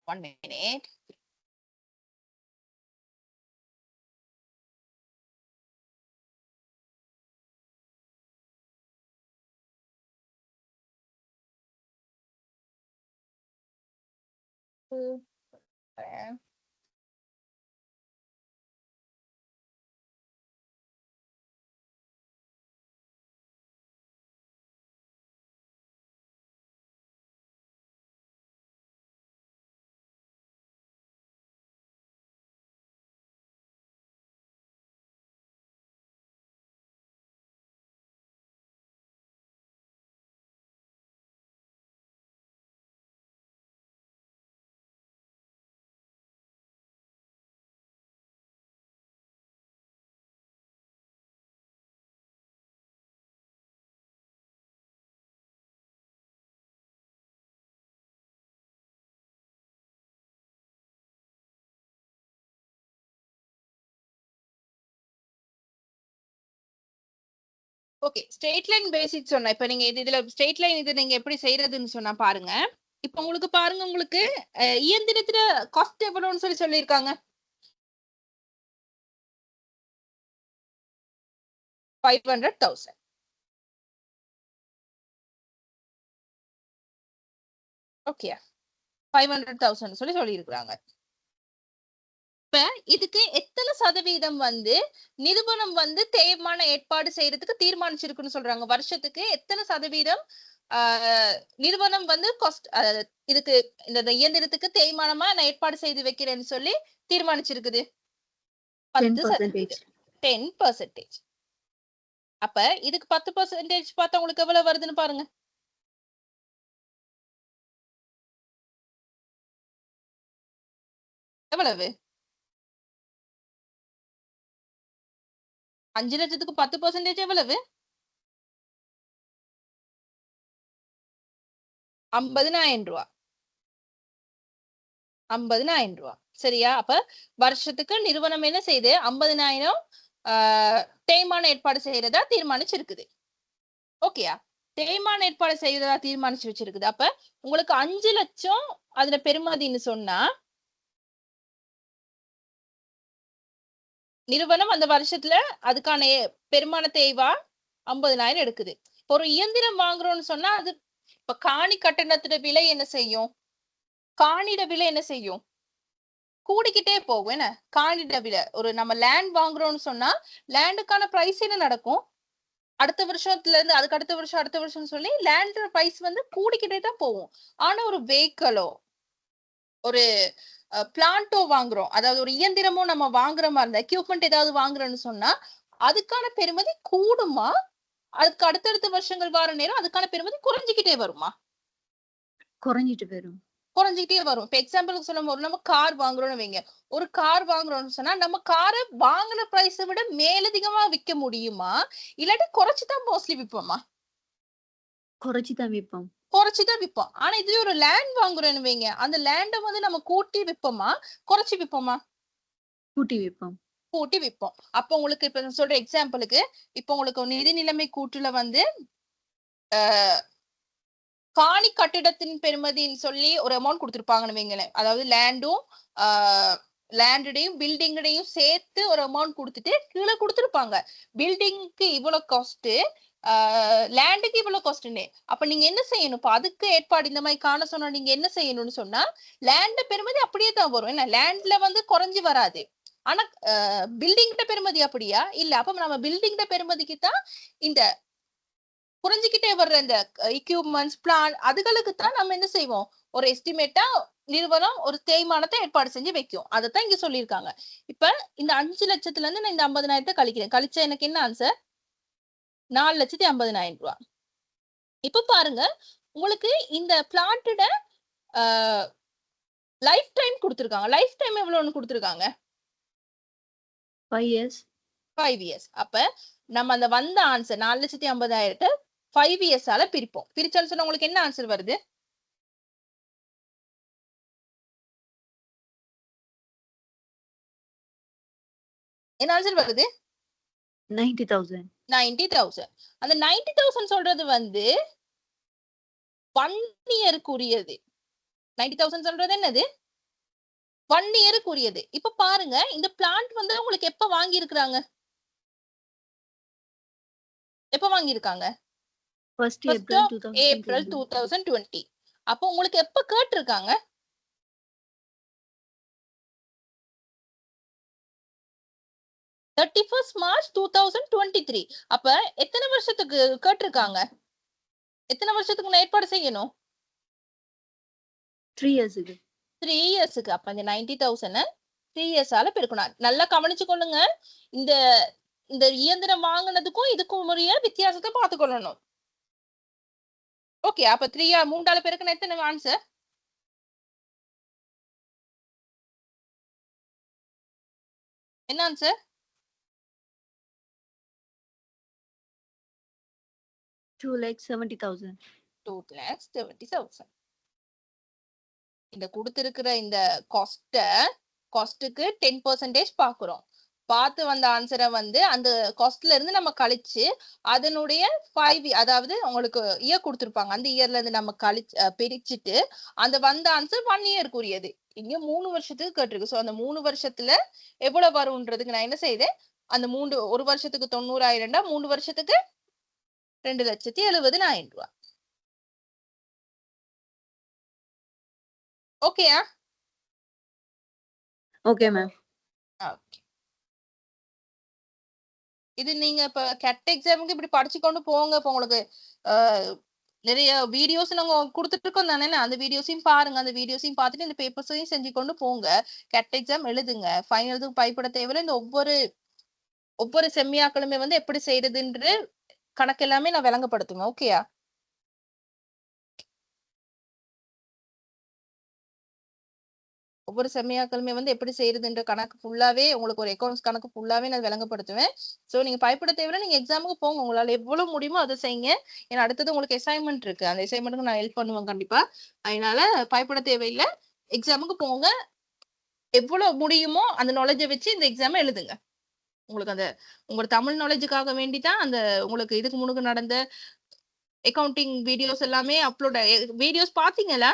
One minute. பாறேன். ஓகே ஸ்ட்ரெயிட் லைன் பேசிக் சொன்னா இப்ப நீங்க இதுல ஸ்ட்ரெயிட் லைன் இது நீங்க எப்படி செய்யறதுன்னு சொன்னா பாருங்க. இப்ப உங்களுக்கு பாருங்க உங்களுக்கு இயந்திரத்துல காஸ்ட் எவ்வளவுன்னு சொல்லியிருக்காங்க. 500,000. ஓகே 500,000 சொல்லியிருக்காங்க. இப்ப இதுக்கு எத்தனை சதவீதம் வந்து நிறுவனம் வந்து தேய்மான ஏற்பாடு செய்யறதுக்கு தீர்மானிச்சிருக்குன்னு சொல்றாங்க. வருஷத்துக்கு எத்தனை சதவீதம் நிறுவனம் வந்து இதுக்கு இந்த இயந்திரத்துக்கு தேய்மானமா நான் ஏற்பாடு செய்து வைக்கிறேன்னு சொல்லி தீர்மானிச்சிருக்குது. 10%. அப்ப இதுக்கு 10% பார்த்தா உங்களுக்கு எவ்வளவு வருதுன்னு பாருங்க. எவ்வளவு? 5 லட்சத்துக்கு 10% எவ்வளவு? 50,000 ரூபாய். 50,000 ரூபாய் சரியா? அப்ப வருஷத்துக்கு நிறுவனம் என்ன செய்யுது? 50,000 தேய்மான ஏற்பாடு செய்யறதா தீர்மானிச்சிருக்குது. ஓகேயா? தேய்மான ஏற்பாடு செய்யறதா தீர்மானிச்சு வச்சிருக்குது. அப்ப உங்களுக்கு 5 லட்சம் அதுல பெறுமதின்னு சொன்னா நிறுவனம் அந்த வருஷத்துல அதுக்கான பெருமான தேய்வா 50,000 எடுக்குது. ஒரு இயந்திரம் வாங்குறோம்னு சொன்னா அது இப்ப காணி கட்டணத்துல விலை என்ன செய்யும்? காணிட விலை என்ன செய்யும்? கூடிக்கிட்டே போகும். என்ன காணிட விலை ஒரு நம்ம லேண்ட் வாங்குறோம்னு சொன்னா லேண்டுக்கான பிரைஸ் என்ன நடக்கும்? அடுத்த வருஷத்துல இருந்து அதுக்கு அடுத்த வருஷம் சொல்லி லேண்ட் பிரைஸ் வந்து கூடிக்கிட்டே தான் போகும். ஆனா ஒரு வெஹிக்கிளோ ஒரு பிளான்ட்டோ வாங்குறோம், அதாவது ஒரு இயந்திரமோ நம்ம வாங்குற மாதிரி இருந்தா எக்யூப்மெண்ட் ஏதாவது வாங்குறோம்னு சொன்னா அதுக்கான பெருமதி கூடுமா? அதுக்கு அடுத்தடுத்த வருஷங்கள் வர நேரம் அதுக்கான பெருமதி குறைஞ்சிக்கிட்டே வருமா? குறைஞ்சிட்டு வரும். குறைஞ்சிக்கிட்டே வரும். இப்ப எக்ஸாம்பிளுக்கு சொல்லும் போது நம்ம கார் வாங்குறோம்னு வைங்க. ஒரு கார் வாங்குறோம்னு சொன்னா நம்ம காரை வாங்கின பிரைஸை விட மேலதிகமா விற்க முடியுமா? இல்லாட்டி குறைச்சுதான் மோஸ்ட்லி விற்போமா? குறைச்சுதான் விற்போம். குறைச்சுதான் விற்போம். ஆனா இதுவே ஒரு லேண்ட் வாங்குறோம்னு வைங்க. அந்த லேண்டை வந்து நம்ம கூட்டி விற்போமா? குறைச்சு விற்போமா? கூட்டி விற்போம். கூட்டி விற்போம். அப்ப உங்களுக்கு இப்ப சொல்ற எக்ஸாம்பிளுக்கு இப்ப உங்களுக்கு நிதி நிலைமை கூட்டுல வந்து காணி கட்டிடத்தின் பெருமதின்னு சொல்லி ஒரு அமௌண்ட் கொடுத்திருப்பாங்கன்னு வைங்களேன். அதாவது லேண்டையும் பில்டிங்டையும் சேர்த்து ஒரு அமௌண்ட் கொடுத்துட்டு கீழே கொடுத்திருப்பாங்க. பில்டிங்க்கு இவ்வளவு காஸ்ட், லேண்டுக்கு இவ்வளவு காஸ்ட்னு. அப்ப நீங்க என்ன செய்யணும்? இப்ப அதுக்கு ஏற்பாடு இந்த மாதிரி காண சொன்னா நீங்க என்ன செய்யணும்னு சொன்னா லேண்ட் பெருமதி அப்படியே தான் வரும். ஏன்னா லேண்ட்ல வந்து குறைஞ்சு வராது. ஆனா பில்டிங்கிட்ட பெருமதி அப்படியா இல்ல? அப்ப நம்ம பில்டிங்கிட்ட பெருமதிக்கு தான் இந்த குறைஞ்சிக்கிட்டே வர்ற இந்த எக்யூப்மெண்ட்ஸ் பிளான் அதுகளுக்கு தான் நம்ம என்ன செய்வோம்? ஒரு எஸ்டிமேட்டா நிறுவனம் ஒரு தேய்மானத்தை ஏற்பாடு செஞ்சு வைக்கும். அதைத்தான் இங்க சொல்லியிருக்காங்க. இப்ப இந்த 5 லட்சத்துல இருந்து நான் இந்த 50,000 கழிக்கிறேன். கழிச்சா எனக்கு என்ன ஆன்சர்? 4,50,000 ரூபாய். இப்ப பாருங்க உங்களுக்கு இந்த பிளாட்டோட லைஃப் டைம் கொடுத்திருக்காங்க. லைஃப் டைம் எவ்வளவுன்னு கொடுத்திருக்காங்க? 5 years. 5 years. அப்ப நம்ம அந்த வந்த ஆன்சர் 4,50,000 5 years ஆல பிரிப்போம். பிரிச்சாலும் சொன்னா உங்களுக்கு என்ன ஆன்சர் வருது? என்ன ஆன்சர் வருது? 90,000. 90,000. அந்த 90,000 சொல்றது வந்து 1 இயருக்கு உரியது. 90,000 சொல்றது என்னது? 1 இயருக்கு உரியது. இப்ப பாருங்க, இந்த பிளான்ட் வந்து உங்களுக்கு எப்ப வாங்கி இருக்காங்க? எப்ப வாங்கி இருக்காங்க? 1st First April of April 2020. 2020. அப்போ உங்களுக்கு எப்ப கேட்டிருக்காங்க? March 31 2023. அப்ப எத்தனை வருஷத்துக்கு கேட்டிருக்காங்க? எத்தனை வருஷத்துக்கு நான் ஏற்பாடு செய்யணும்? 3 years. 3 இயர்ஸ்க்கு. அப்ப இந்த 90,000 3 இயர்ஸ் ஆல பெருக்கணும். நல்லா கவனிச்சு கொள்ளுங்க. இந்த இந்த இயந்திரம் வாங்குனதுக்கும் இதுக்கும் உரிய வித்தியாசத்தை பார்த்துக்கொள்ளணும். ஓகே, அப்ப 3 ஆல பெருக்கணும் எத்தனை ஆன்சர்? என்ன ஆன்சர்? 2,70,000. 2,70,000. இந்த கொடுத்திருக்கிற இந்த காஸ்டுக்கு 10% பாக்குறோம். பார்த்து வந்த ஆன்சரை வந்து அந்த காஸ்ட்ல இருந்து நம்ம கழிச்சு அதனுடைய 5 அதாவது உங்களுக்கு இயர் கொடுத்திருப்பாங்க. அந்த இயர்ல இருந்து நம்ம பிரிச்சுட்டு அந்த வந்த ஆன்சர் 1 இயருக்கு உரியது. இங்க 3 வருஷத்துக்கு கேட்டிருக்கு. சோ அந்த 3 வருஷத்துல எவ்வளவு வரும்ன்றதுக்கு நான் என்ன செய்தேன், அந்த 1 வருஷத்துக்கு 90,000, 3 வருஷத்துக்கு 2,70,000 ரூபாய். ஓகேயா? Okay, ma'am. ஓகே. இது நீங்க இப்ப கேட் எக்ஸாமுக்கு இப்படி படிச்சு கொண்டு போங்க. இப்ப உங்களுக்கு நிறைய வீடியோஸ் நாங்க கொடுத்துட்டு இருக்கோம் தானே, அந்த வீடியோஸையும் பாருங்க. அந்த வீடியோஸையும் பார்த்துட்டு இந்த பேப்பர்ஸையும் செஞ்சு கொண்டு போங்க. கேட் எக்ஸாம் எழுதுங்க. ஃபைனலுக்கு பயப்பட தேவையில்லை. இந்த ஒவ்வொரு செம்மியாக்களுமே வந்து எப்படி செய்யறதுன்ற கணக்கு எல்லாமே நான் விளங்கப்படுத்துவேன். ஓகேயா? ஒவ்வொரு செம்மியாக்களுமே வந்து எப்படி செய்யறதுன்ற கணக்கு ஃபுல்லாவே உங்களுக்கு ஒரு அக்கௌண்ட்ஸ் கணக்கு ஃபுல்லாவே நான் விளங்கப்படுத்துவேன். சோ நீங்க பயப்பட தேவையில்லை. நீங்க எக்ஸாமுக்கு போங்க. உங்களால எவ்வளவு முடியுமோ அதை செய்யுங்க. ஏன்னா அடுத்தது உங்களுக்கு அசைன்மெண்ட் இருக்கு. அந்த அசைன்மெண்ட்டுக்கு நான் ஹெல்ப் பண்ணுவேன் கண்டிப்பா. அதனால பயப்பட தேவையில்லை. எக்ஸாமுக்கு போங்க. எவ்வளவு முடியுமோ அந்த நாலேஜை வச்சு இந்த எக்ஸாம் எழுதுங்க. உங்களுக்கு அந்த உங்களோட தமிழ் நாலேஜுக்காக வேண்டிதான் அந்த உங்களுக்கு இதுக்கு முன்னுக்கு நடந்த அக்கவுண்டிங் வீடியோஸ் எல்லாமே வீடியோஸ் பாத்தீங்களா?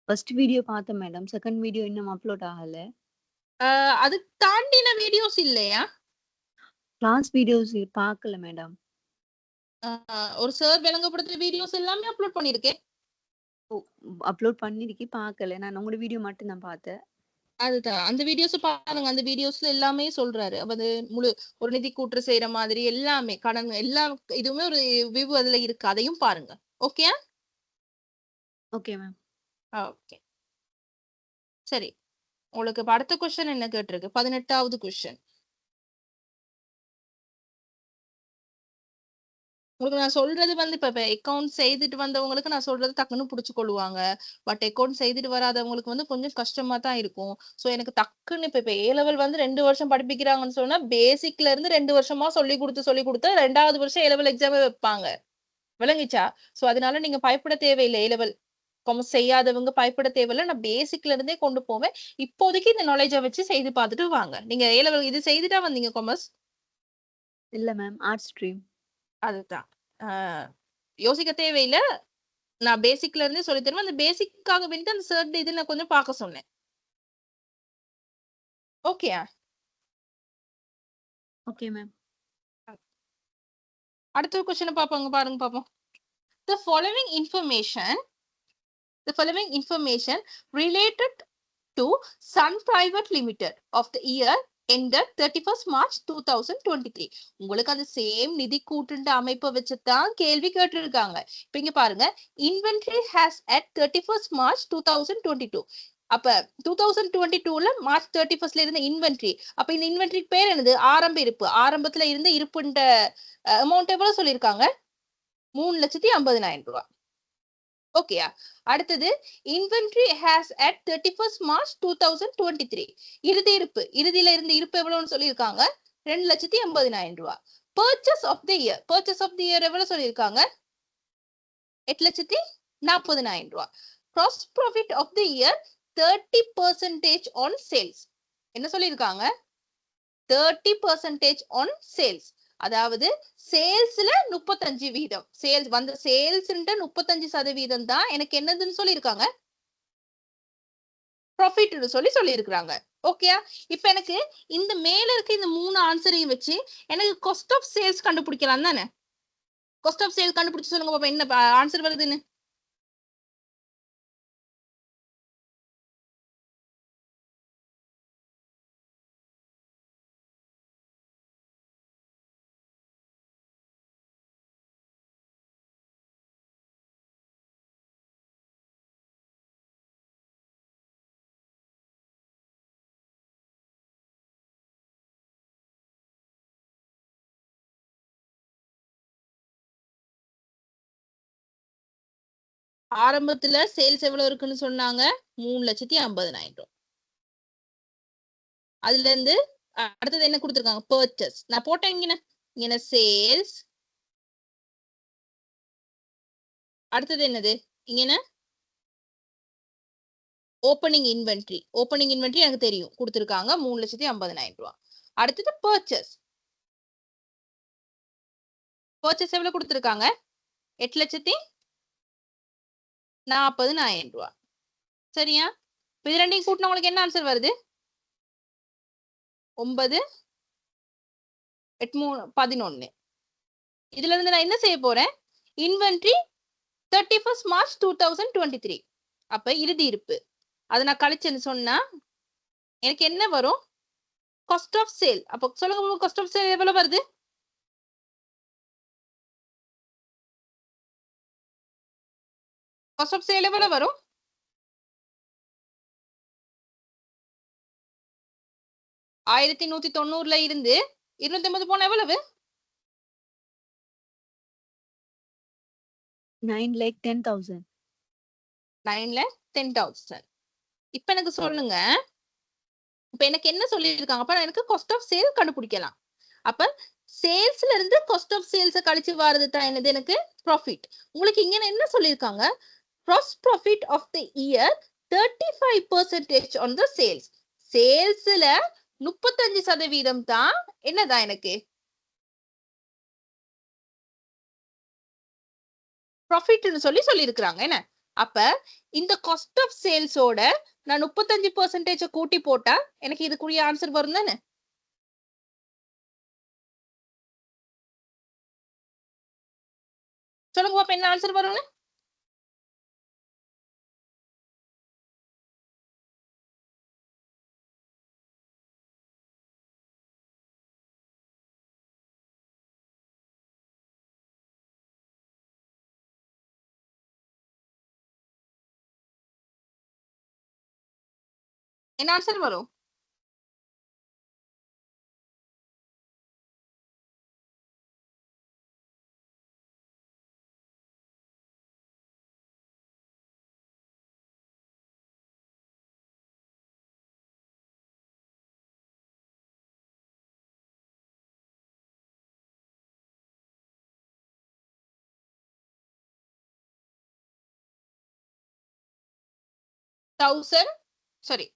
First video பார்த்தேன் மேடம். செகண்ட் வீடியோ இன்னும் அப்லோட் ஆகல. அது தாண்டின வீடியோஸ் இல்லையா? கிளாஸ் வீடியோஸ் பார்க்கல மேடம். ஒரு சார் விளங்கப்படுத்துற வீடியோஸ் எல்லாமே அப்லோட் பண்ணிருக்கேன். அப்லோட் பண்ணிருக்கேன், பார்க்கல. நான் உங்களோட வீடியோ மட்டும் தான் பார்த்தேன். அதுதான் அந்த வீடியோஸ் பாருங்க. அந்த வீடியோஸ்ல எல்லாமே சொல்றாரு. அது முழு ஒரு நிதி கூற்று செய்யற மாதிரி எல்லாமே கடன் எல்லா இதுவுமே ஒரு வியூ அதுல இருக்கு. அதையும் பாருங்க. ஓகே? Okay ma'am. ஓகே, சரி. உங்களுக்கு அடுத்த क्वेश्चन என்ன கேட்டிருக்கு? 18வது क्वेश्चन. உங்களுக்கு நான் சொல்றது வந்து இப்ப அக்கவுண்ட் செய்துட்டு வந்தவங்களுக்கு நான் சொல்றது டக்குன்னு புடிச்சு கொள்ளுவாங்க. பட் அக்கவுண்ட் செய்துட்டு வராதவங்களுக்கு வந்து கொஞ்சம் கஷ்டமா தான் இருக்கும். சோ எனக்கு டக்குன்னு இப்ப ஏ லெவல் வந்து 2 வருஷம் படிப்பிக்கிறாங்கன்னு சொன்னா பேசிக்ல இருந்து 2 வருஷமா சொல்லி கொடுத்து 2வது வருஷம் ஏ லெவல் எக்ஸாம் வைப்பாங்க. விளங்குச்சா? சோ அதனால நீங்க பயப்பட தேவையில்லை. ஏ லெவல் காமர்ஸ் செய்யாதவங்க பயப்பட தேவையில்லை. நான் பேசிக்ல இருந்தே கொண்டு போவேன். இப்போதைக்கு இந்த நாலேஜை வச்சு செய்து பார்த்துட்டு வாங்க. நீங்க ஏ லெவல் இது செய்துட்டா வந்தீங்க காமர்ஸ்? இல்ல மேம், ஆர்ட்ஸ் ஸ்ட்ரீம். அதுதான். யோசிக்க தேவையில்லை. நான் பேசிக்ல இருந்தே சொல்லி தருவேன். அந்த பேசிக்காக வேண்டி அந்த சர்ட் இது நான் கொஞ்சம் பார்க்க சொன்னேன். ஓகேயா? Okay ma'am. அடுத்த क्वेश्चन பாருங்க பாப்போம். The following information related to Sun Private Limited of the year ended 31st March 2023. உங்களுக்கு அந்த சேம் நிதி கூட்டுண்ட அமைப்பை வச்சுதான் கேள்வி கேட்டிருக்காங்க. இப்ப இங்க பாருங்க, inventory has at 31st March 2022. அப்ப 2022ல மார்ச் 31st இருந்த இன்வென்ட்ரி. அப்ப இந்த இன்வென்ட்ரி பேர் என்னது? ஆரம்ப இருப்பு. ஆரம்பத்துல இருந்த இருப்புன்ற அமௌண்ட் எவ்வளவு சொல்லியிருக்காங்க? 3,50,000 ரூபாய். ஓகேயா? அடுத்தது inventory has at 31st March 2023. இறுதி இருப்பு, இறுதியில இருந்த இருப்பு எவ்வளவுன்னு சொல்லியிருக்காங்க? 2,80,000 ரூபாய். purchase of the year, purchase of the year எவ்வளவு சொல்லியிருக்காங்க? 8,40,000 ரூபாய். gross profit of the year 30% on sales. என்ன சொல்லியிருக்காங்க? 30% on sales. அதாவது சேல்ஸ்ல 35%. சேல்ஸ் வந்த சேல்ஸ் 35% தான் எனக்கு என்னதுன்னு சொல்லியிருக்காங்க? ப்ராஃபிட்னு சொல்லியிருக்காங்க. ஓகேயா? இப்ப எனக்கு இந்த மேல இருக்க இந்த 3 ஆன்சரையும் வச்சு எனக்கு காஸ்ட் ஆஃப் சேல்ஸ் கண்டுபிடிக்கலாம் தானே? காஸ்ட் ஆஃப் சேல்ஸ் கண்டுபிடிச்சு சொல்லுங்க பாப்பா, என்ன ஆன்சர் வருதுன்னு. ஆரம்பத்துல சேல்ஸ் எவ்வளவு இருக்குன்னு சொன்னாங்க? 3,50,000. அதுல இருந்து அடுத்தது என்ன கொடுத்திருக்காங்க? பர்ச்சேஸ். நான் போட்டேன் இங்க சேல்ஸ். அடுத்தது என்னது? இங்க ஓப்பனிங் இன்வென்ட்ரி. ஓப்பனிங் இன்வென்ட்ரி எனக்கு தெரியும், கொடுத்திருக்காங்க 3,50,000 ரூபாய். அடுத்தது பர்ச்சேஸ். பர்ச்சேஸ் எவ்வளவு கொடுத்திருக்காங்க? 8,40,000 ரூபாய். சரியா? இது ரெண்டையும் கூட்டினா உங்களுக்கு என்ன ஆன்சர் வருது? 9, 8, 3, 11. இதுல இருந்து நான் என்ன செய்ய போறேன்? Inventory 31st March 2023. அப்ப இறுதி இருப்பு அதை நான் கழிச்சேன்னு சொன்னா எனக்கு என்ன வரும்? Cost of sale. அப்ப சொல்லுங்க, காஸ்ட் ஆஃப் சேல் எவ்வளவு வருது? காஸ்ட் ஆஃப் சேல் எவ்வளவு வரும்? 1190ல இருந்து 250 போன எவ்வளவு? 9,10,000. 9,10,000. இப்ப எனக்கு சொல்லுங்க, இப்ப எனக்கு என்ன சொல்லியிருக்காங்க? அப்ப எனக்கு காஸ்ட் ஆஃப் சேல் கண்டுபிடிக்கலாம். அப்ப சேல்ஸ்ல இருந்து காஸ்ட் ஆஃப் சேல்ஸ் கழிச்சு வரது தான் என்னது? எனக்கு ப்ராஃபிட். உங்களுக்கு இங்க என்ன சொல்லியிருக்காங்க? gross profit of the year 35% on the sales. சேல்ஸ்ல 35% தான் என்னதான் எனக்கு ப்ராஃபிட்னு சொல்லியிருக்காங்க. என்ன அப்ப இந்த காஸ்ட் ஆஃப் சேல்ஸோட நான் 35% கூட்டி போட்டா எனக்கு இதுக்குரிய ஆன்சர் வரும் தானே? சொல்லுங்க பாப்பா, என்ன ஆன்சர் வரும்னு. என்ன ஆன்சர் வரும்? sorry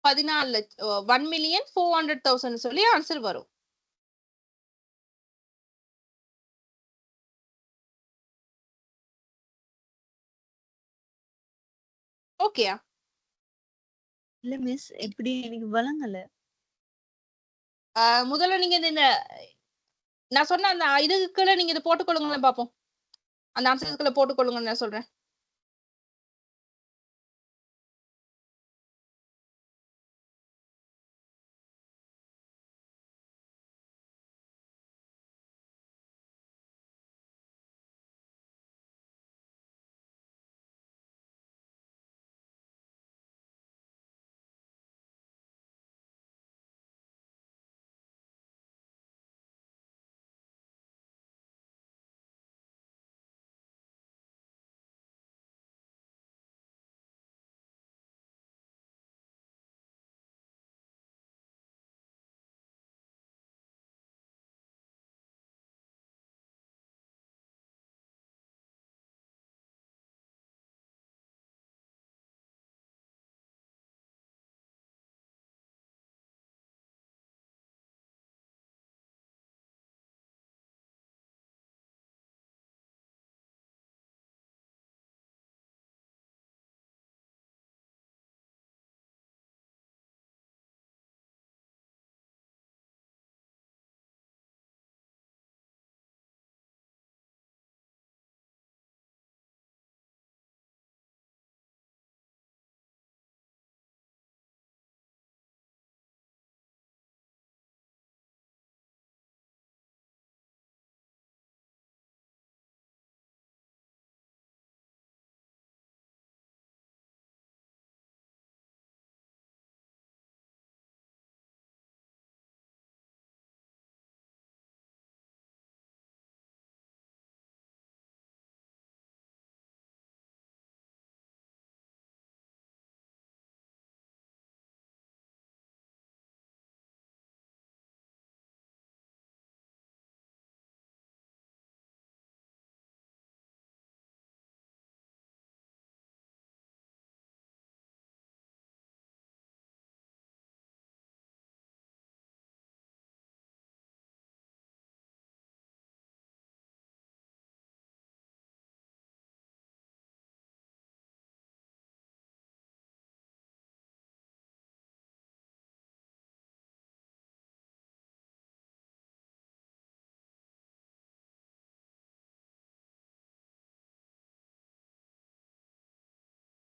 1,400,000 சொல்லி ஆன்சர் வரும். ஓகேயா? இல்ல மிஸ், எப்படி எனக்கு வழங்கல. முதல்ல நீங்க இந்த நான் சொன்ன அந்த இதுக்குள்ள நீங்க இதை போட்டுக்கொள்ளுங்களேன் பாப்போம். அந்த ஆன்சருக்குள்ள போட்டுக்கொள்ளுங்கன்னு நான் சொல்றேன்.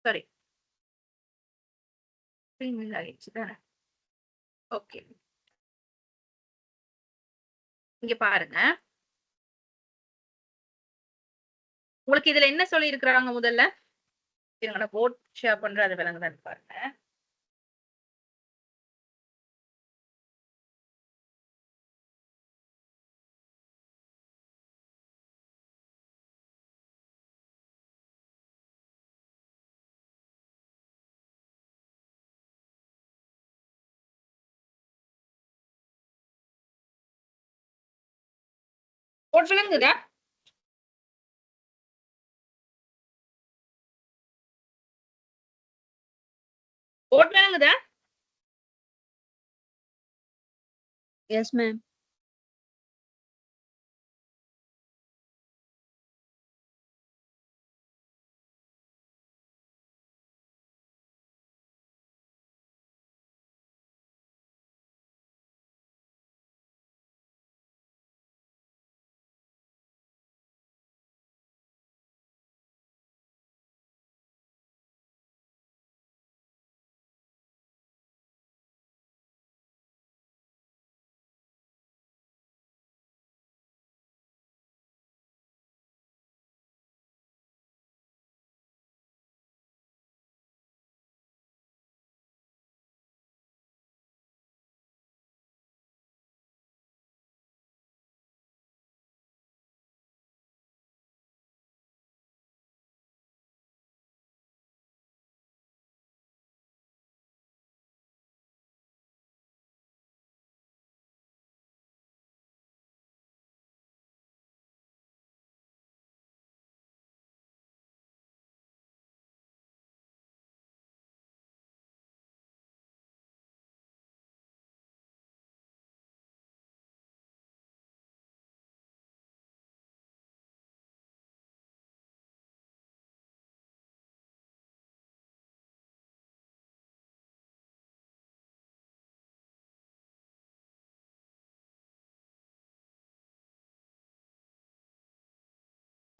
சாரி ஆயிடுச்சு தானே. ஓகே, இங்க பாருங்க. உங்களுக்கு இதுல என்ன சொல்லி இருக்கிறாங்க முதல்ல? நான் போர்ட் ஷேர் பண்ற அது விளங்குதான்னு பாருங்க. போர்ட் விளங்குதா? போர்ட் விளங்குதா? Yes, ma'am.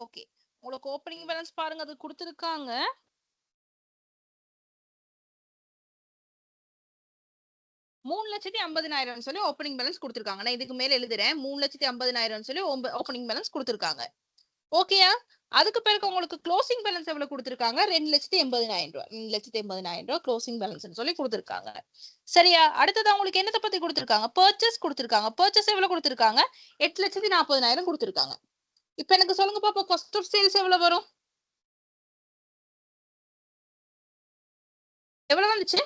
ஓகே, உங்களுக்கு ஓப்பனிங் பேலன்ஸ் பாருங்க, அது கொடுத்துருக்காங்க. $3,50,000 சொல்லி ஓப்பனிங் பேலன்ஸ் கொடுத்துருக்காங்க. நான் இதுக்கு மேல எழுதுறேன். $3,50,000 சொல்லி ஓப்பனிங் பேலன்ஸ் கொடுத்துருக்காங்க. ஓகேயா? அதுக்கு பிறகு உங்களுக்கு க்ளோசிங் பேலன்ஸ் எவ்வளவு கொடுத்துருக்காங்க? $2,80,000. $2,80,000 க்ளோசிங் பேலன்ஸ் சொல்லி கொடுத்துருக்காங்க. சரியா? அடுத்தது உங்களுக்கு என்னத்தை பத்தி கொடுத்துருக்காங்க? பர்ச்சேஸ் கொடுத்துருக்காங்க. பர்ச்சேஸ் எவ்வளவு கொடுத்துருக்காங்க? $8,40,000 கொடுத்துருக்காங்க. இப்ப எனக்கு சொல்லுங்க பாப்பா, காஸ்ட் ஆஃப் சேல்ஸ் எவ்வளவு வரும்? எவ்வளவு வந்துச்சு?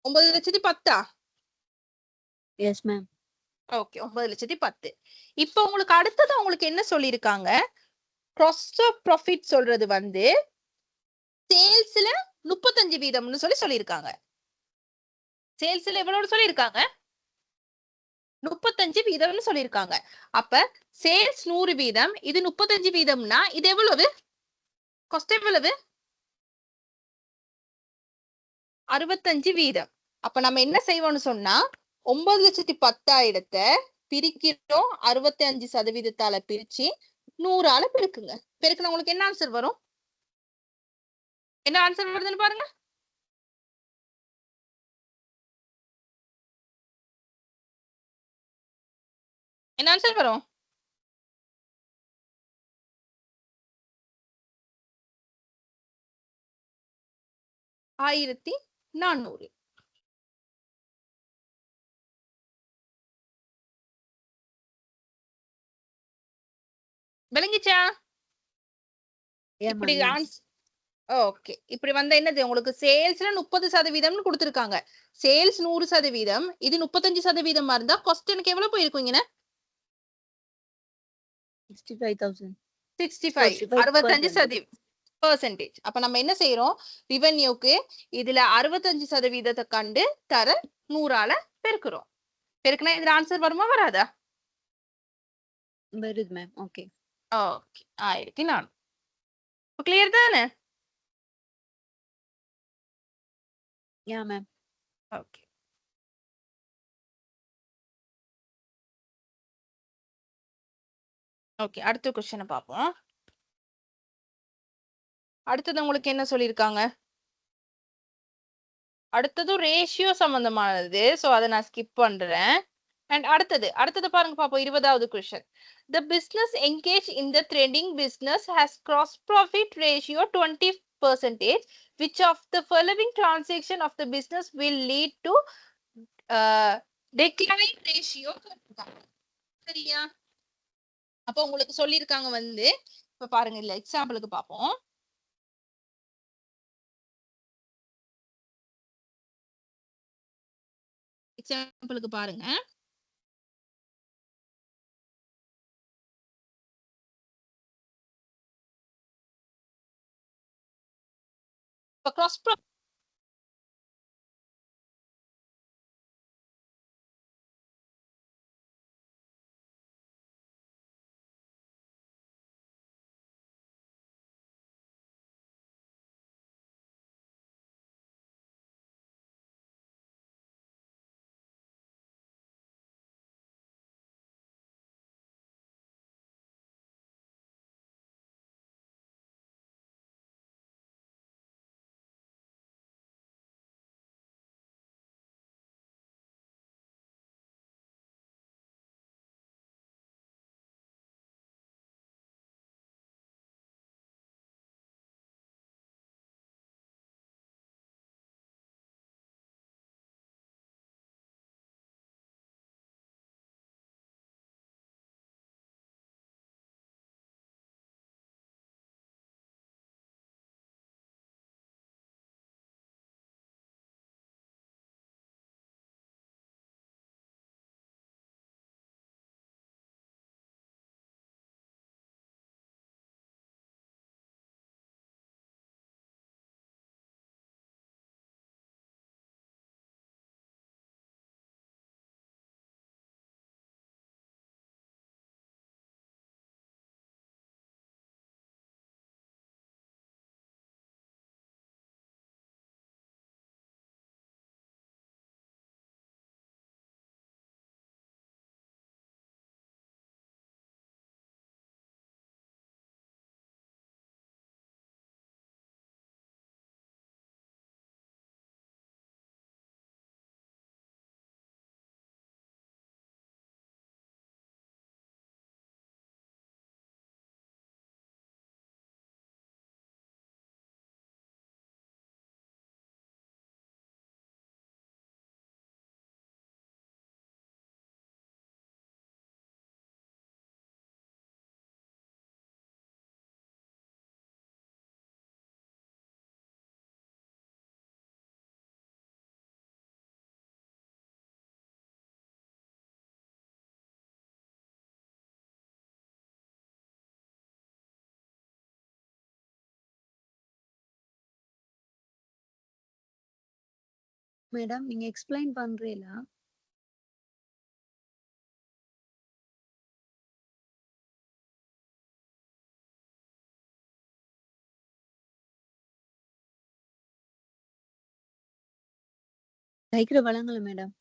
$9,10,000. Yes, ma'am. ஓகே, 9,10,000. இப்ப உங்களுக்கு அடுத்தது உங்களுக்கு என்ன சொல்லியிருக்காங்க? காஸ்ட் ஆஃப் ப்ராஃபிட் சொல்றது வந்து சேல்ஸ்ல 35% சொல்லியிருக்காங்க. சேல்ஸ்ல எவ்வளவு சொல்லியிருக்காங்க? 35% சொல்லியிருக்காங்க. அப்ப சேல்ஸ் 100%, இது 35%னா இது எவ்வளவு? காஸ்ட் எவ்வளவு? 65%. அப்ப நம்ம என்ன செய்வோம்னு சொன்னா 9,10,000 பிரிக்கிறோம், 65% பிரிச்சு 100 பெருக்குங்க. பெருக்குனா உங்களுக்கு என்ன ஆன்சர் வரும்? என்ன ஆன்சர் வருதுன்னு பாருங்க. என்ன ஆன்சர் வரும்? $1,400. விளங்கிச்சா? Yeah, இப்படி ma'am. Yes. ஓகே, இப்படி வந்த என்னது உங்களுக்கு சேல்ஸ்ல 30% கொடுத்திருக்காங்க. சேல்ஸ் 100%, இது 35% இருந்தா காஸ்ட் எனக்கு எவ்வளவு போயிருக்குங்க? 65,000. 65, 65%. அப்ப நம்ம என்ன செய்யறோம்? ரிவென்யூக்கு இதுல 65% கண்டு தர 100 பெருக்குறோம். பெருக்குனா இதுல ஆன்சர் வருமா வராதா? வருது ma'am. Okay. ஓகே, 1,400. கிளியர் தானே? Yeah, ma'am. ஓகே. ஓகே, அடுத்த கொஸ்டினை பார்ப்போம். அடுத்தது உங்களுக்கு என்ன சொல்லியிருக்காங்க? அடுத்ததும் ரேஷியோ சம்பந்தமானது. ஸோ அதை நான் ஸ்கிப் பண்றேன். அண்ட் அடுத்தது பாருங்க பாப்போம். 20வது question. The business engaged in the trading business has gross profit ratio 20%. Which of the following transaction of the business will lead to decline ratio? சரியா? அப்போ உங்களுக்கு சொல்லியிருக்காங்க வந்து, இப்ப பாருங்க இல்ல எக்ஸாம்பிளுக்கு பார்ப்போம். எக்ஸாம்பிளுக்கு பாருங்க. இப்ப கிராஸ் ப்ராஃபிட் மேடம் நீங்க எக்ஸ்பிளைன் பண்றீங்களா? கைக்கிற வளங்கள மேடம்.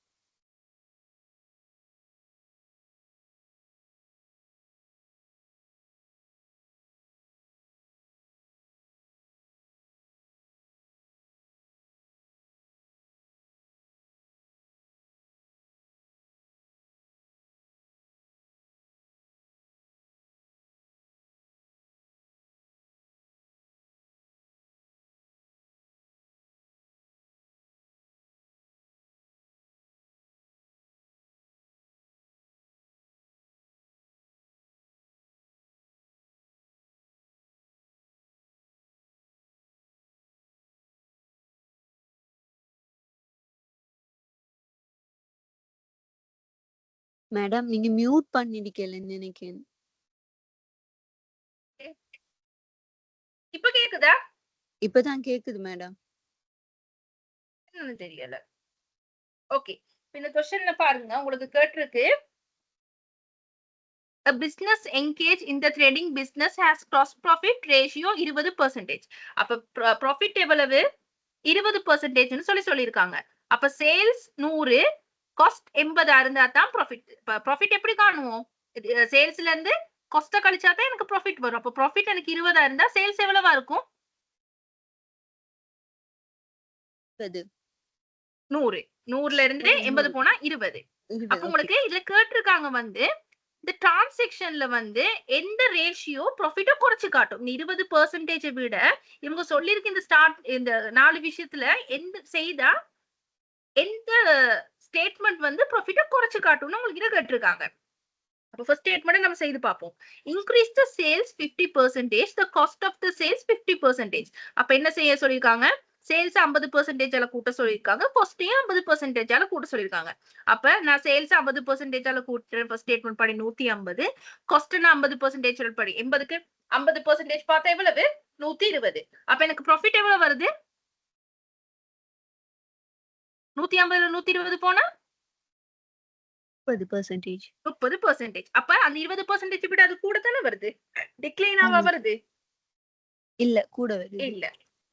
மேடம் நீங்க மியூட் பண்ணிருக்கீங்கன்னு நினைக்கிறேன். இப்ப கேக்குதா? இப்பதான் கேக்குது மேடம். என்னன்னு தெரியல. ஓகே, இந்த क्वेश्चनல பாருங்க உங்களுக்கு கேட்டிருக்கு. A business engaged in the trading business has gross profit ratio 20%. அப்ப profit எவ்வளவு? 20% ன்னு சொல்லிருக்காங்க. அப்ப சேல்ஸ் 100, காஸ்ட் 80 இருந்தா தான் ப்ராஃபிட். ப்ராஃபிட் எப்படி காணுவோம்? சேல்ஸ்ல இருந்து காஸ்ட கழிச்சா தான் எனக்கு ப்ராஃபிட் வரும். அப்ப ப்ராஃபிட் எனக்கு 20 இருந்தா சேல்ஸ் எவ்வளவா இருக்கும்? 100. 100ல இருந்து 80 போனா 20. அப்ப உங்களுக்கு இதுல கேட்டிருக்காங்க வந்து இந்த டிரான்சாக்ஷன்ல வந்து எந்த ரேஷியோ ப்ராஃபிட்ட குறைச்சு காட்டும். இந்த 20% விட இவங்க சொல்லிருக்க இந்த இந்த 4 விஷயத்துல எந்த செய்தா எந்த ஸ்டேட்மெண்ட் வந்து ப்ராஃபிட்ட குறைச்சு காட்டும்னு உங்களுக்கு இத கேட்டிருக்காங்க. அப்ப ஃபர்ஸ்ட் ஸ்டேட்மெண்ட் நம்ம செய்து பார்ப்போம். Increase the sales 50%, the cost of the sales 50%. அப்ப என்ன செய்ய சொல்லிருக்காங்க? சேல்ஸ் 50% ஆல கூட்ட சொல்லிருக்காங்க, காஸ்டையும் 50% ஆல கூட்ட சொல்லிருக்காங்க. அப்ப நான் சேல்ஸ் 50% ஆல கூட்டுறேன் ஃபர்ஸ்ட் ஸ்டேட்மெண்ட் படி 150, காஸ்ட் நான் 50% படி 80க்கு 50% பார்த்தா எவ்வளவு? 120. அப்ப எனக்கு ப்ராஃபிட் எவ்வளவு வருது? 150ல 120 போனா 30%. 30%. அப்ப அந்த 20% விட அது கூட தானே வருது, டிக்ளைன் ஆவா வருது? இல்ல கூட வருது. இல்ல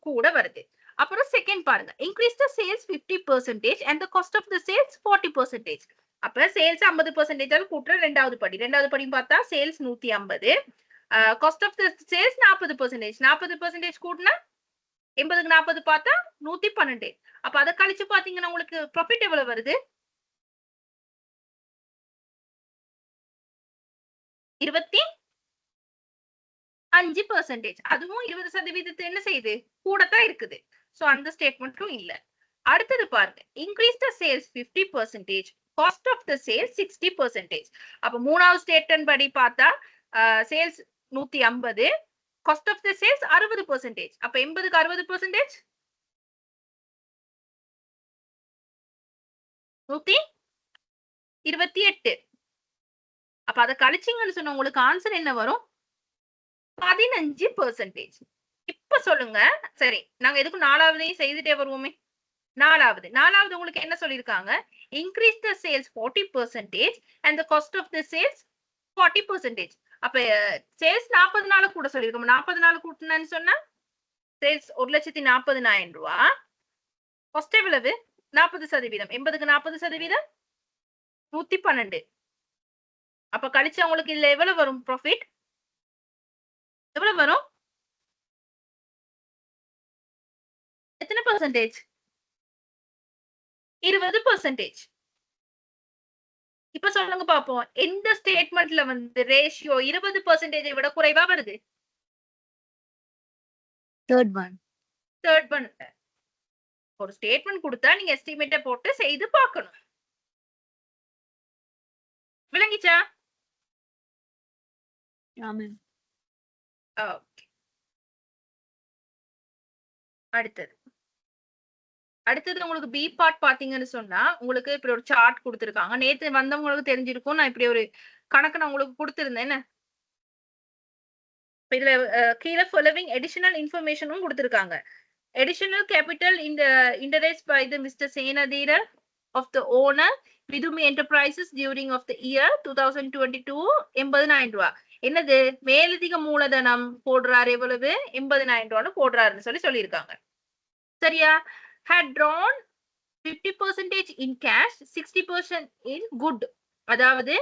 கூட வருது. அப்புறம் செகண்ட் பாருங்க, increase the sales 50% and the cost of the sales 40%. அப்ப சேல்ஸ் 50% ஆல கூட்டுற ரெண்டாவது படி பார்த்தா sales 150, cost of the sales 40%. 40% கூட்டினா 80க்கு 40 பார்த்தா 112. அப்ப அத கழிச்சு பாத்தீங்கன்னா உங்களுக்கு ப்ராஃபிட் எவ்வளவு வருது? 25%. அதுவும் 20% என்ன செய்யுது? கூடத்தான் இருக்குது. சோ அந்த ஸ்டேட்மெண்ட்டும் இல்ல. அடுத்தது பாருங்க, increase the sales 50%, cost of the sales 60%. அப்ப மூணாவது ஸ்டேட்மெண்ட் படி பார்த்தா sales 150, cost of the sales 60%. அப்ப 80க்கு 60% 128. அப்ப அத கழிச்சீங்கன்னு சொன்னா உங்களுக்கு ஆன்சர் என்ன வரும்? 15%. இப்ப சொல்லுங்க. சரி, நாங்க எதுக்கும் நாலாவதையும் செய்துட்டே வருவோமே. நாலாவது உங்களுக்கு என்ன சொல்லிருக்காங்க? Increase the sales 40% and the cost of the sales 40%. அப்ப சேல்ஸ் 40 நாள் கூட சொல்லிருக்கோம். 40 நாள் கூட்டினேன்னு சொன்னா சேல்ஸ் 1,40,000 ரூபாய். காஸ்ட் எவ்வளவு? 40%. 80க்கு 40% 112. அப்ப கழிச்சா உங்களுக்கு இதுல எவ்வளவு வரும் ப்ராஃபிட்? எவ்வளவு வரும்? எத்தனை பர்சன்டேஜ்? 20%. இப்ப சொல்லுங்க பாப்போம், எந்த ஸ்டேட்மெண்ட்ல வந்து ரேஷியோ 20% விட குறைவா வருது? Third one. ஒரு ஸ்டேட்மெண்ட் கொடுத்தா நீங்க எஸ்டிமேட்ட போட்டு செய்து பார்க்கணும். விளங்கிச்சா? ஆமென். ஓகே. அடுத்தது உங்களுக்கு பி பார்ட் பாத்தீங்கன்னு சொன்னா உங்களுக்கு இப்படி ஒரு சார்ட் கொடுத்திருக்காங்க. நேத்து வந்தவங்களுக்கு தெரிஞ்சிருக்கும், நான் இப்படி ஒரு கணக்கு நான் உங்களுக்கு கொடுத்திருந்தேன். என்ன இதுல கீழே ஃபாலோவிங் அடிஷனல் இன்ஃபர்மேஷனும் கொடுத்திருக்காங்க. Additional capital in the interest by the Mr. Senadira of the owner Vidumi Enterprises during of the year 2022 80,000 ரூபாய். என்னது? மேலதிக மூலதனம் போடுறாரு எவ்வளவு? 80,000 ரூபான்னு போடுறாருன்னு சொல்லியிருக்காங்க. சரியா? had drawn 50% in cash, 60% in good. அதாவது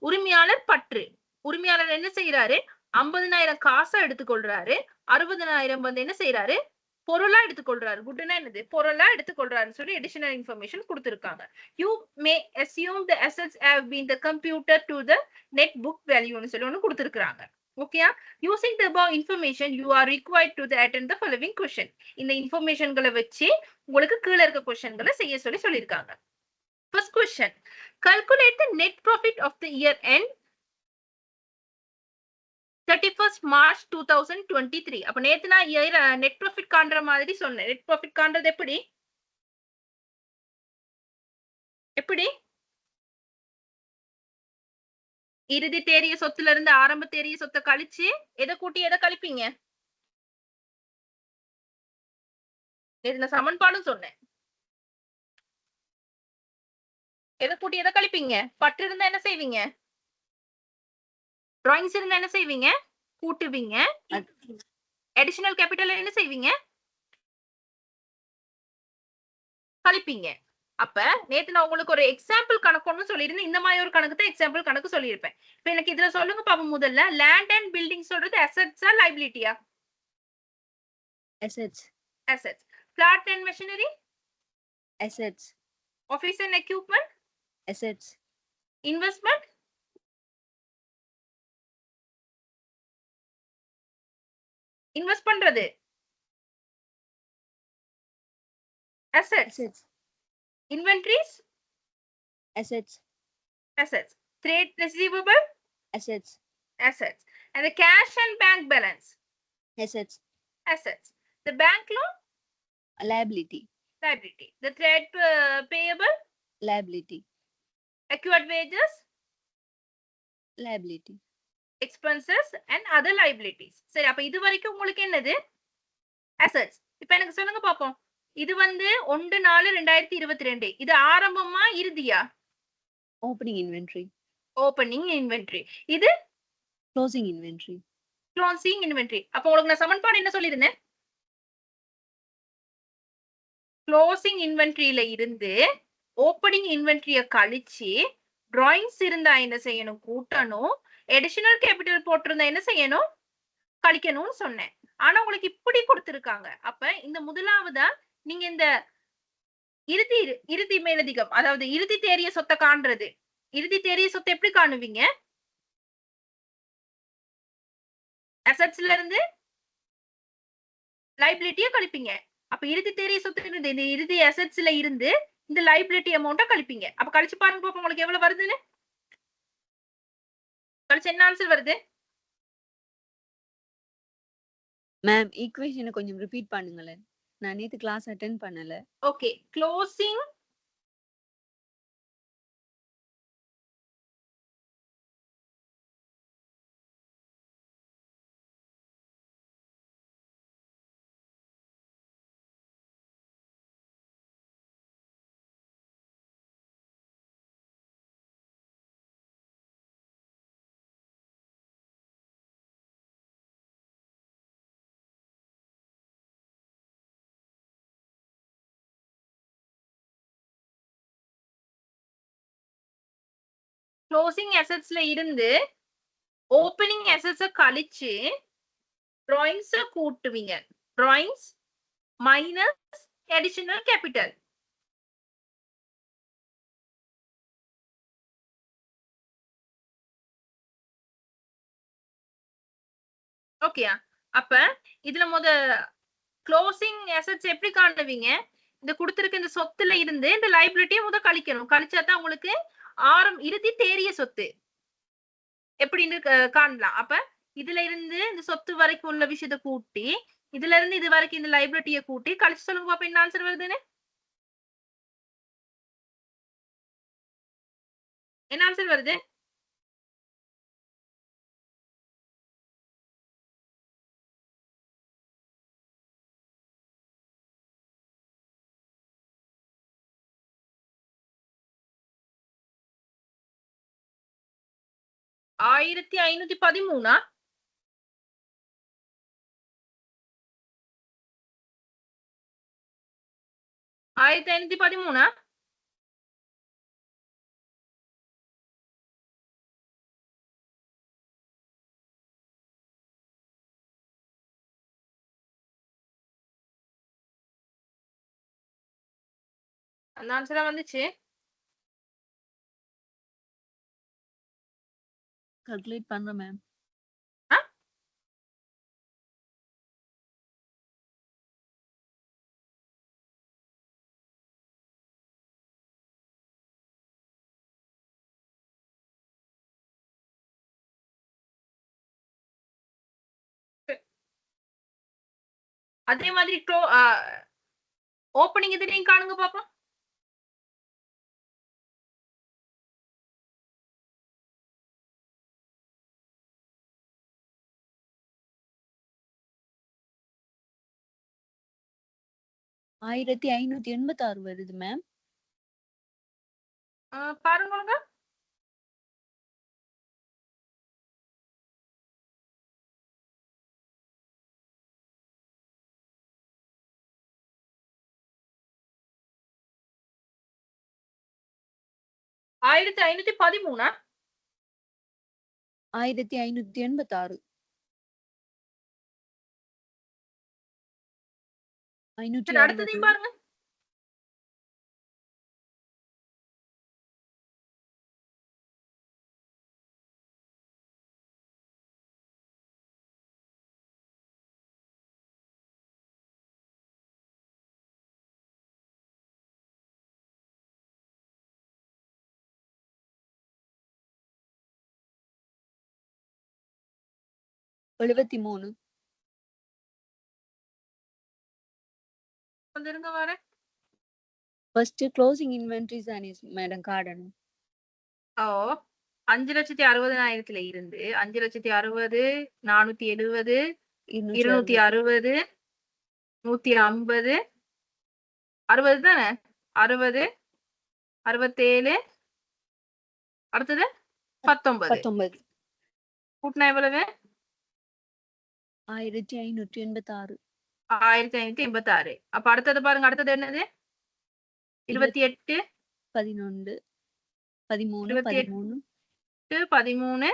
உரிமையாளர் பற்று. உரிமையாளர் என்ன செய்யறாரு? 50,000 காசா எடுத்துக்கொள்றாரு, 60,000 வந்து என்ன செய்யறாரு? பொருளா எடுத்துக்கொள்றாரு. குட்னா என்னது? பொருளா எடுத்துக்கொள்றாருன்னு சொல்லி அடிஷனல் இன்ஃபர்மேஷன் கொடுத்திருக்காங்க. You may assume the assets have been the computed to the net book value ன்னு சொல்லி ஒன்னு கொடுத்திருக்காங்க. ஓகேயா? using the above information you are required to attend the following question. இந்த இன்ஃபர்மேஷன்களை வச்சு உங்களுக்கு கீழ இருக்க क्वेश्चनகளை செய்ய சொல்லிருக்காங்க. First question, calculate the net profit of the year end 31st March 2023. அப்ப நேத்து நான் நெட் ப்ராஃபிட் காண்ற மாதிரி சொன்னேன். நெட் ப்ராஃபிட் காண்றது எப்படி? இறுதி தேறிய சொத்துல இருந்து ஆரம்ப தேறிய சொத்தை கழிச்சு எதை கூட்டி எதை கழிப்பீங்க? இதுல சமன்பாடும் சொன்னேன். எதை கூட்டி எதை கழிப்பீங்க? பற்று இருந்தா என்ன செய்வீங்க? டிராயிங்ஸ் இருந்தா என்ன செய்வீங்க? கூட்டுவீங்க. அடிஷனல் கேபிட்டல் என்ன செய்வீங்க? கழிப்பீங்க. அப்ப நேத்து நான் உங்களுக்கு ஒரு எக்ஸாம்பிள் கணக்கு ஒண்ணு சொல்லியிருந்தேன். இந்த மாதிரி ஒரு கணக்கு தான் எக்ஸாம்பிள் கணக்கு சொல்லியிருப்பேன். இப்ப எனக்கு இதுல சொல்லுங்க பாப்போம். முதல்ல லேண்ட் அண்ட் பில்டிங் சொல்றது அசெட்ஸா லைபிலிட்டியா? assets, assets. Plant and machinery? assets, office and equipment? assets, investment? Invest பண்றது assets. assets, inventories? assets, assets. Trade receivable? assets, Assets. And the cash and bank balance? assets, Assets. The bank loan? liability, Liability. The trade payable? liability, Accrued wages? liability, Expenses and other liabilities. சரி, அப்ப இது வரைக்கும் உங்களுக்கு என்னது? Assets. இப்ப எனக்கு சொல்லுங்க பாப்போம். இது வந்து 1/4/2022. இது ஆரம்பமா இறுதியா? opening inventory, opening inventory. இது closing inventory, க்ளோசிங் இன்வென்டரி. அப்ப உங்களுக்கு நான் சமன்பாடு என்ன சொல்லியிருந்தேன்? க்ளோசிங் இன்வென்டரியில இருந்து ஓப்பனிங் இன்வென்டரிய கழிச்சு டிராயிங்ஸ் இருந்தா என்ன செய்யணும்? கூட்டணும். எடிஷனல் கேபிட்டல் போட்டிருந்தா என்ன செய்யணும்? கழிக்கணும்னு சொன்னேன். ஆனா உங்களுக்கு இப்படி கொடுத்திருக்காங்க. அப்ப இந்த முதலாவதா நீங்க இந்த இறுதி மேலதிகம், அதாவது இறுதி தேறிய சொத்தை காண்றது. இறுதி தேறிய சொத்தை எப்படி காணுவீங்க? அசெட்ஸ்ல இருந்து லைபிலிட்டிய கழிப்பீங்க. அப்ப இறுதி தேறிய சொத்து இருந்து இந்த இறுதி அசெட்ஸ்ல இருந்து இந்த லைபிலிட்டி அமௌண்ட்ட கழிப்பீங்க. அப்ப கழிச்சு பாருங்க பாப்போம் உங்களுக்கு எவ்வளவு வருதுன்னு. கழிச்சு என்ன ஆன்சர் வருது? மேம் ஈக்குவேஷனை கொஞ்சம் ரிப்பீட் பண்ணுங்களேன். நான் நேத்து கிளாஸ் அட்டென்ட் பண்ணல. ஓகே, க்ளோசிங் க்ளோசிங் அசெட்ஸ்ல இருந்து ஓப்பனிங் அசெட்ஸ கழிச்சு டிராயிங்ஸ் கூட்டுவீங்க. Drawings minus additional capital. ஓகேயா? அப்ப இதுல க்ளோசிங் அசெட்ஸ் எப்படி காணுவீங்க? இந்த கொடுத்திருக்க இந்த சொத்துல இருந்து இந்த லைபிலிட்டியை கழிக்கணும். கழிச்சாதான் உங்களுக்கு இறுதி தேறிய சொத்து எப்படின்னு காணலாம். அப்ப இதுல இருந்து இந்த சொத்து வரைக்கும் உள்ள விஷயத்தை கூட்டி, இதுல இருந்து இது வரைக்கும் இந்த லைபிலிட்டியை கூட்டி கழிச்சு சொல்லுங்க பாப்ப என்ன ஆன்சர் வருதுன்னு. என்ன ஆன்சர் வருது? ஆயிரத்தி 513. 1513. அந்த ஆன்சரா வந்துச்சு. கால்குலேட் பண்றேன் மேம். அதே மாதிரி ஓப்பனிங் இதுலயும் காணுங்க பாப்போம். ஆயிரத்தி 586 வருது மேம். பாருங்க. 1513 1586 சரி, அடுத்ததையும் 560 பாருங்க. எழுபத்தி மூணு கொஞ்சம் இருங்க வரேன். ஃபர்ஸ்ட் க்ளோசிங் இன்வென்ட்ரிஸ் மேடம் காடணும். ஓ 5,60,000 இருந்து 5,60,000 470 260 150 60 தானே 60 67 அடுத்தது 19 19 கூட்டினா எவ்வளவு 1586 1586. அப்ப அடுத்தது பாருங்க, அடுத்தது என்னது 28 11 13 28 13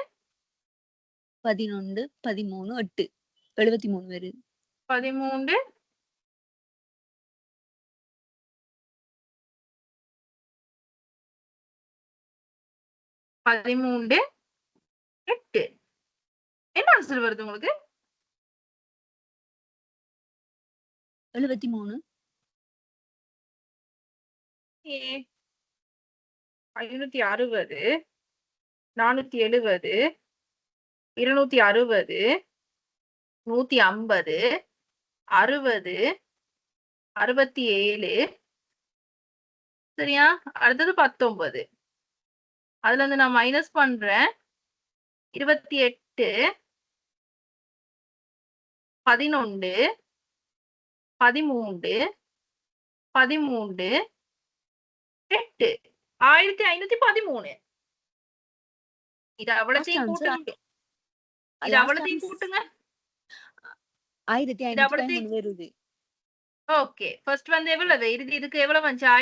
13 11 13 8 73 வருது 13 13 8 என்ன ஆன்சர் வருது உங்களுக்கு 73 560 470 260 150 60 67 சரியா? அடுத்தது 19. அதுல இருந்து நான் மைனஸ் பண்றேன் 28 11 13 13 8 1513. இது அவ்வளத்தையும் கூட்டுங்க. இது அவ்வளத்தையும் கூட்டுங்க. 1513 வருது. ஓகே, ஃபர்ஸ்ட் வந்து எவ்வளவு இதுக்கு எவ்வளவு வந்துச்சு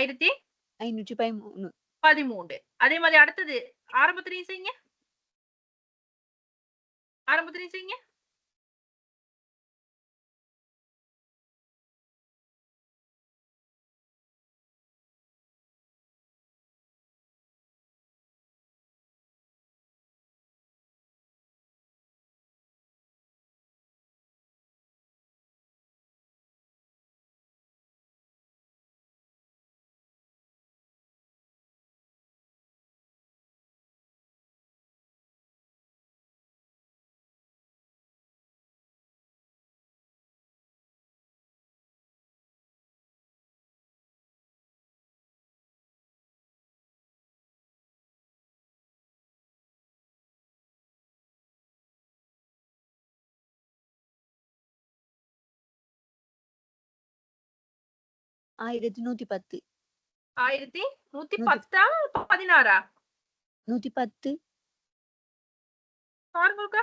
1513. அதே மாதிரி அடுத்தது ஆரம்பத்திலையும் செய்யுங்க. ஆரம்பத்திலையும் செய்யுங்க. ஆயிரத்தி 110 1110 16 110 பாருங்க.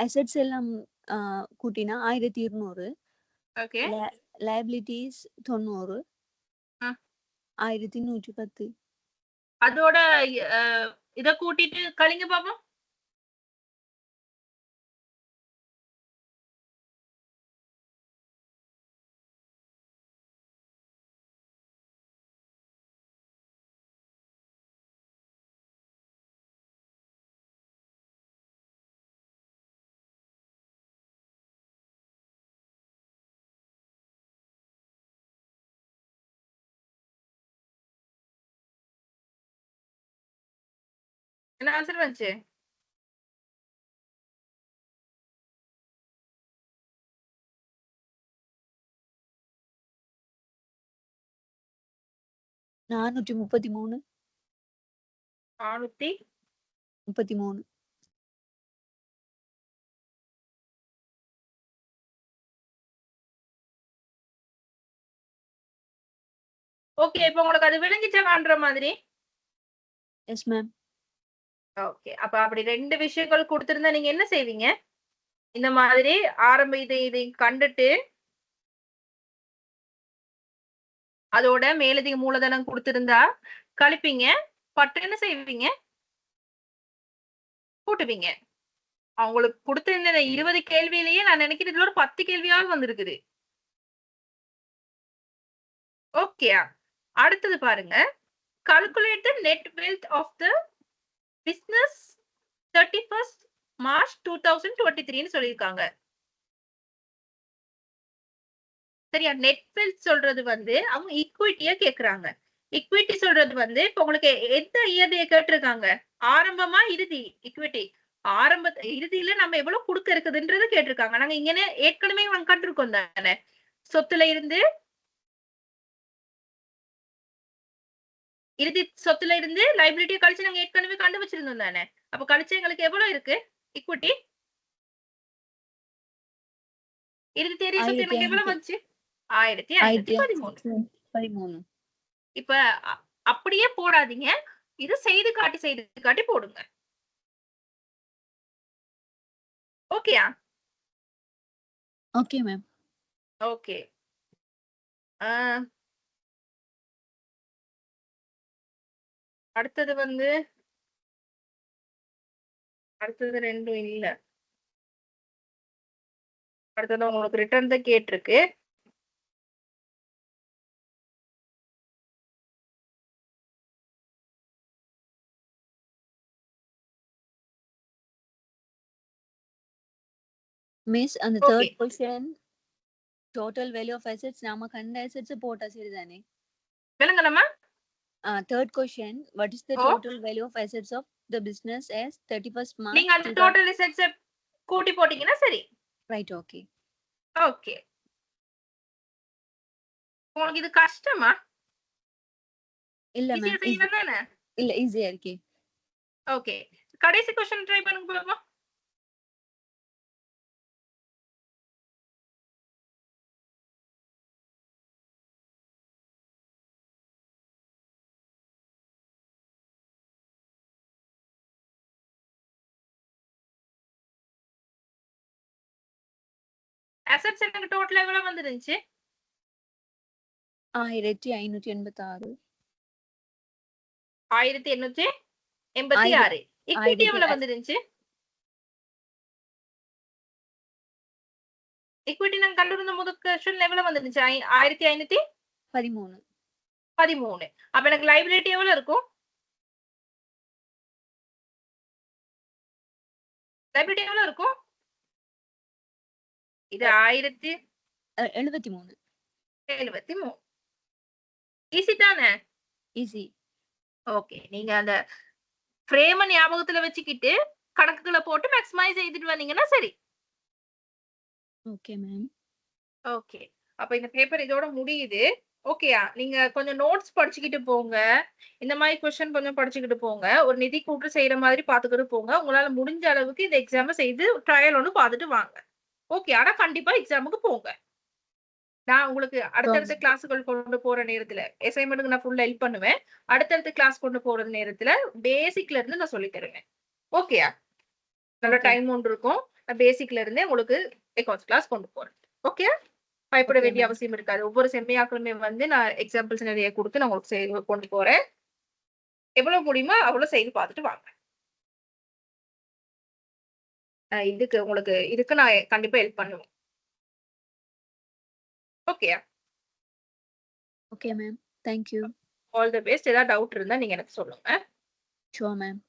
அசெட்ஸ் எல்லாம் கூட்டினா 1200. Okay, liabilities 90 1110. அதோட இத கூட்டிட்டு கழிங்க பாப்போம். என்ன ஆன்சர் வந்துச்சு? நானூற்றி 33. ஓகே, இப்போ உங்களுக்கு அது விளங்கிச்சா காண்ற மாதிரி? S ma'am. ஓகே, அப்ப அப்படி ரெண்டு விஷயங்கள் கொடுத்திருந்தா நீங்க என்ன செய்வீங்க? இந்த மாதிரி ஆரம்ப இதை கண்டுட்டு அதோட மேலதிக மூலதனம் கொடுத்திருந்தா கழிப்பீங்க, பட்டு என்ன செய்வீங்க? கூட்டுவீங்க. அவங்களுக்கு கொடுத்த இந்த 20 கேள்வியிலேயே நான் நினைக்கிறேன் இதுல ஒரு 10 கேள்வியாவது வந்திருக்குது. ஓகேயா? அடுத்தது பாருங்க. Calculate the net wealth of the business 31st March 2023 சொல்லிருக்காங்க. சரியா? நெட் வெல்த் சொல்றது வந்து அவங்க ஈக்விட்டியா கேக்குறாங்க. ஈக்விட்டி சொல்றது வந்து இப்ப உங்களுக்கு எந்த இயர்லயே கேட்டிருக்காங்க? ஆரம்பமா இறுதி ஈக்விட்டி. இறுதியில நம்ம எவ்வளவு கொடுக்க இருக்குதுன்றது கேட்டிருக்காங்க. நாங்க இங்கனே ஏற்கனவே கண்டிருக்கோம் தானே. சொத்துல இருந்து இறுதி சொத்துல இருந்து லைபிலிட்டியை கழிச்சு நாங்க ஏற்கனவே கண்டுபிடிச்சிருந்தோம் தானே. அப்ப கழிச்சு எங்களுக்கு எவ்வளவு இருக்கு ஈக்விட்டி? இறுதி தேதிய சொத்து எனக்கு எவ்வளவு வந்துச்சு? 1513. இப்ப அப்படியே போடாதீங்க. இது செய்து காட்டி போடுங்க. ஓகேயா? Okay ma'am. ஓகே. அடுத்தது வந்து அடுத்தது ரெண்டும் இல்ல. அடுத்தது உங்களுக்கு ரிட்டர்ன் தான் கேட்டிருக்கு. மிஸ் அந்த Okay. Third question total value of assets நாம கண்ட assets போட்டா சரிதானே? விளங்கலமா? Third question, what is the Oh. total value of assets of the business as 31st March? நீங்க அந்த டோட்டல் அசெட்ஸ் கூட்டி போட்டீங்கன்னா சரி. Right, okay. ஓகே. உங்களுக்கு இது கஷ்டமா? இல்ல ஈஸியா மேம். செய்யலாம் தானே? இல்ல ஈஸியா இருக்கு. ஓகே. கடைசி क्वेश्चन ட்ரை பண்ணுங்க பாப்போம். அசெட்ஸ் எனக்கு டோட்டல் எவ்வளவு வந்துருந்துச்சு? 1586. 1886. ஈக்விட்டி எவ்வளவு வந்துருந்துச்சு? ஈக்விட்டி நான் கண்டுபிடிச்ச முதல் क्वेश्चनல எவ்வளவு வந்துருந்துச்சு? 1513. 13. அப்ப எனக்கு லைபிலிட்டி எவ்வளவு இருக்கும்? லைபிலிட்டி எவ்வளவு இருக்கும்? இது 1073. 1073. ஈஸி தானே? ஈஸி. ஓகே. நீங்க அந்த ஃப்ரேம ஞாபகத்துல வச்சுக்கிட்டு கணக்குகளை போட்டு மேக்ஸிமைஸ் செய்துட்டு வந்தீங்கன்னா சரி. Okay ma'am. ஓகே. அப்ப இந்த பேப்பர் இதோட முடியுது. ஓகேயா? நீங்க கொஞ்சம் நோட்ஸ் படிச்சுக்கிட்டு போங்க. இந்த மாதிரி क्वेश्चन கொஞ்சம் படிச்சுக்கிட்டு போங்க. ஒரு நிதி கூற்று செய்யற மாதிரி பாத்துக்கிட்டு போங்க. உங்களால முடிஞ்ச அளவுக்கு இந்த எக்ஸாம செய்து ட்ரையல் ஒன்னு பாத்துட்டு வாங்க. ஓகே. ஆனா கண்டிப்பா எக்ஸாமுக்கு போங்க. நான் உங்களுக்கு அடுத்தடுத்த கிளாஸுகள் கொண்டு போற நேரத்துல அசைன்மென்ட்க்கு நான் ஃபுல்லா ஹெல்ப் பண்ணுவேன். அடுத்தடுத்த கிளாஸ் கொண்டு போற நேரத்துல பேசிக்ல இருந்து நான் சொல்லி தருவேன். ஓகேயா? நல்ல டைம் ஒன்று இருக்கும். நான் பேசிக்ல இருந்தே உங்களுக்கு அக்கவுண்ட்ஸ் கிளாஸ் கொண்டு போறேன். ஓகே? பயப்பட வேண்டிய அவசியம் இருக்காது. ஒவ்வொரு செம்மையாக்களுமே வந்து நான் எக்ஸாம்பிள்ஸ் நிறைய கொடுத்து நான் உங்களுக்கு கொண்டு போறேன். எவ்வளவு முடியுமோ அவ்வளவு செய்து பார்த்துட்டு வாங்க. இதுக்கு நான் கண்டிப்பா ஹெல்ப் பண்ணுவேன். ஓகேயா? Okay ma'am. Thank you. All the best. ஏதாவது டவுட் இருந்தா நீங்க எனக்கு சொல்லுங்க. Sure ma'am.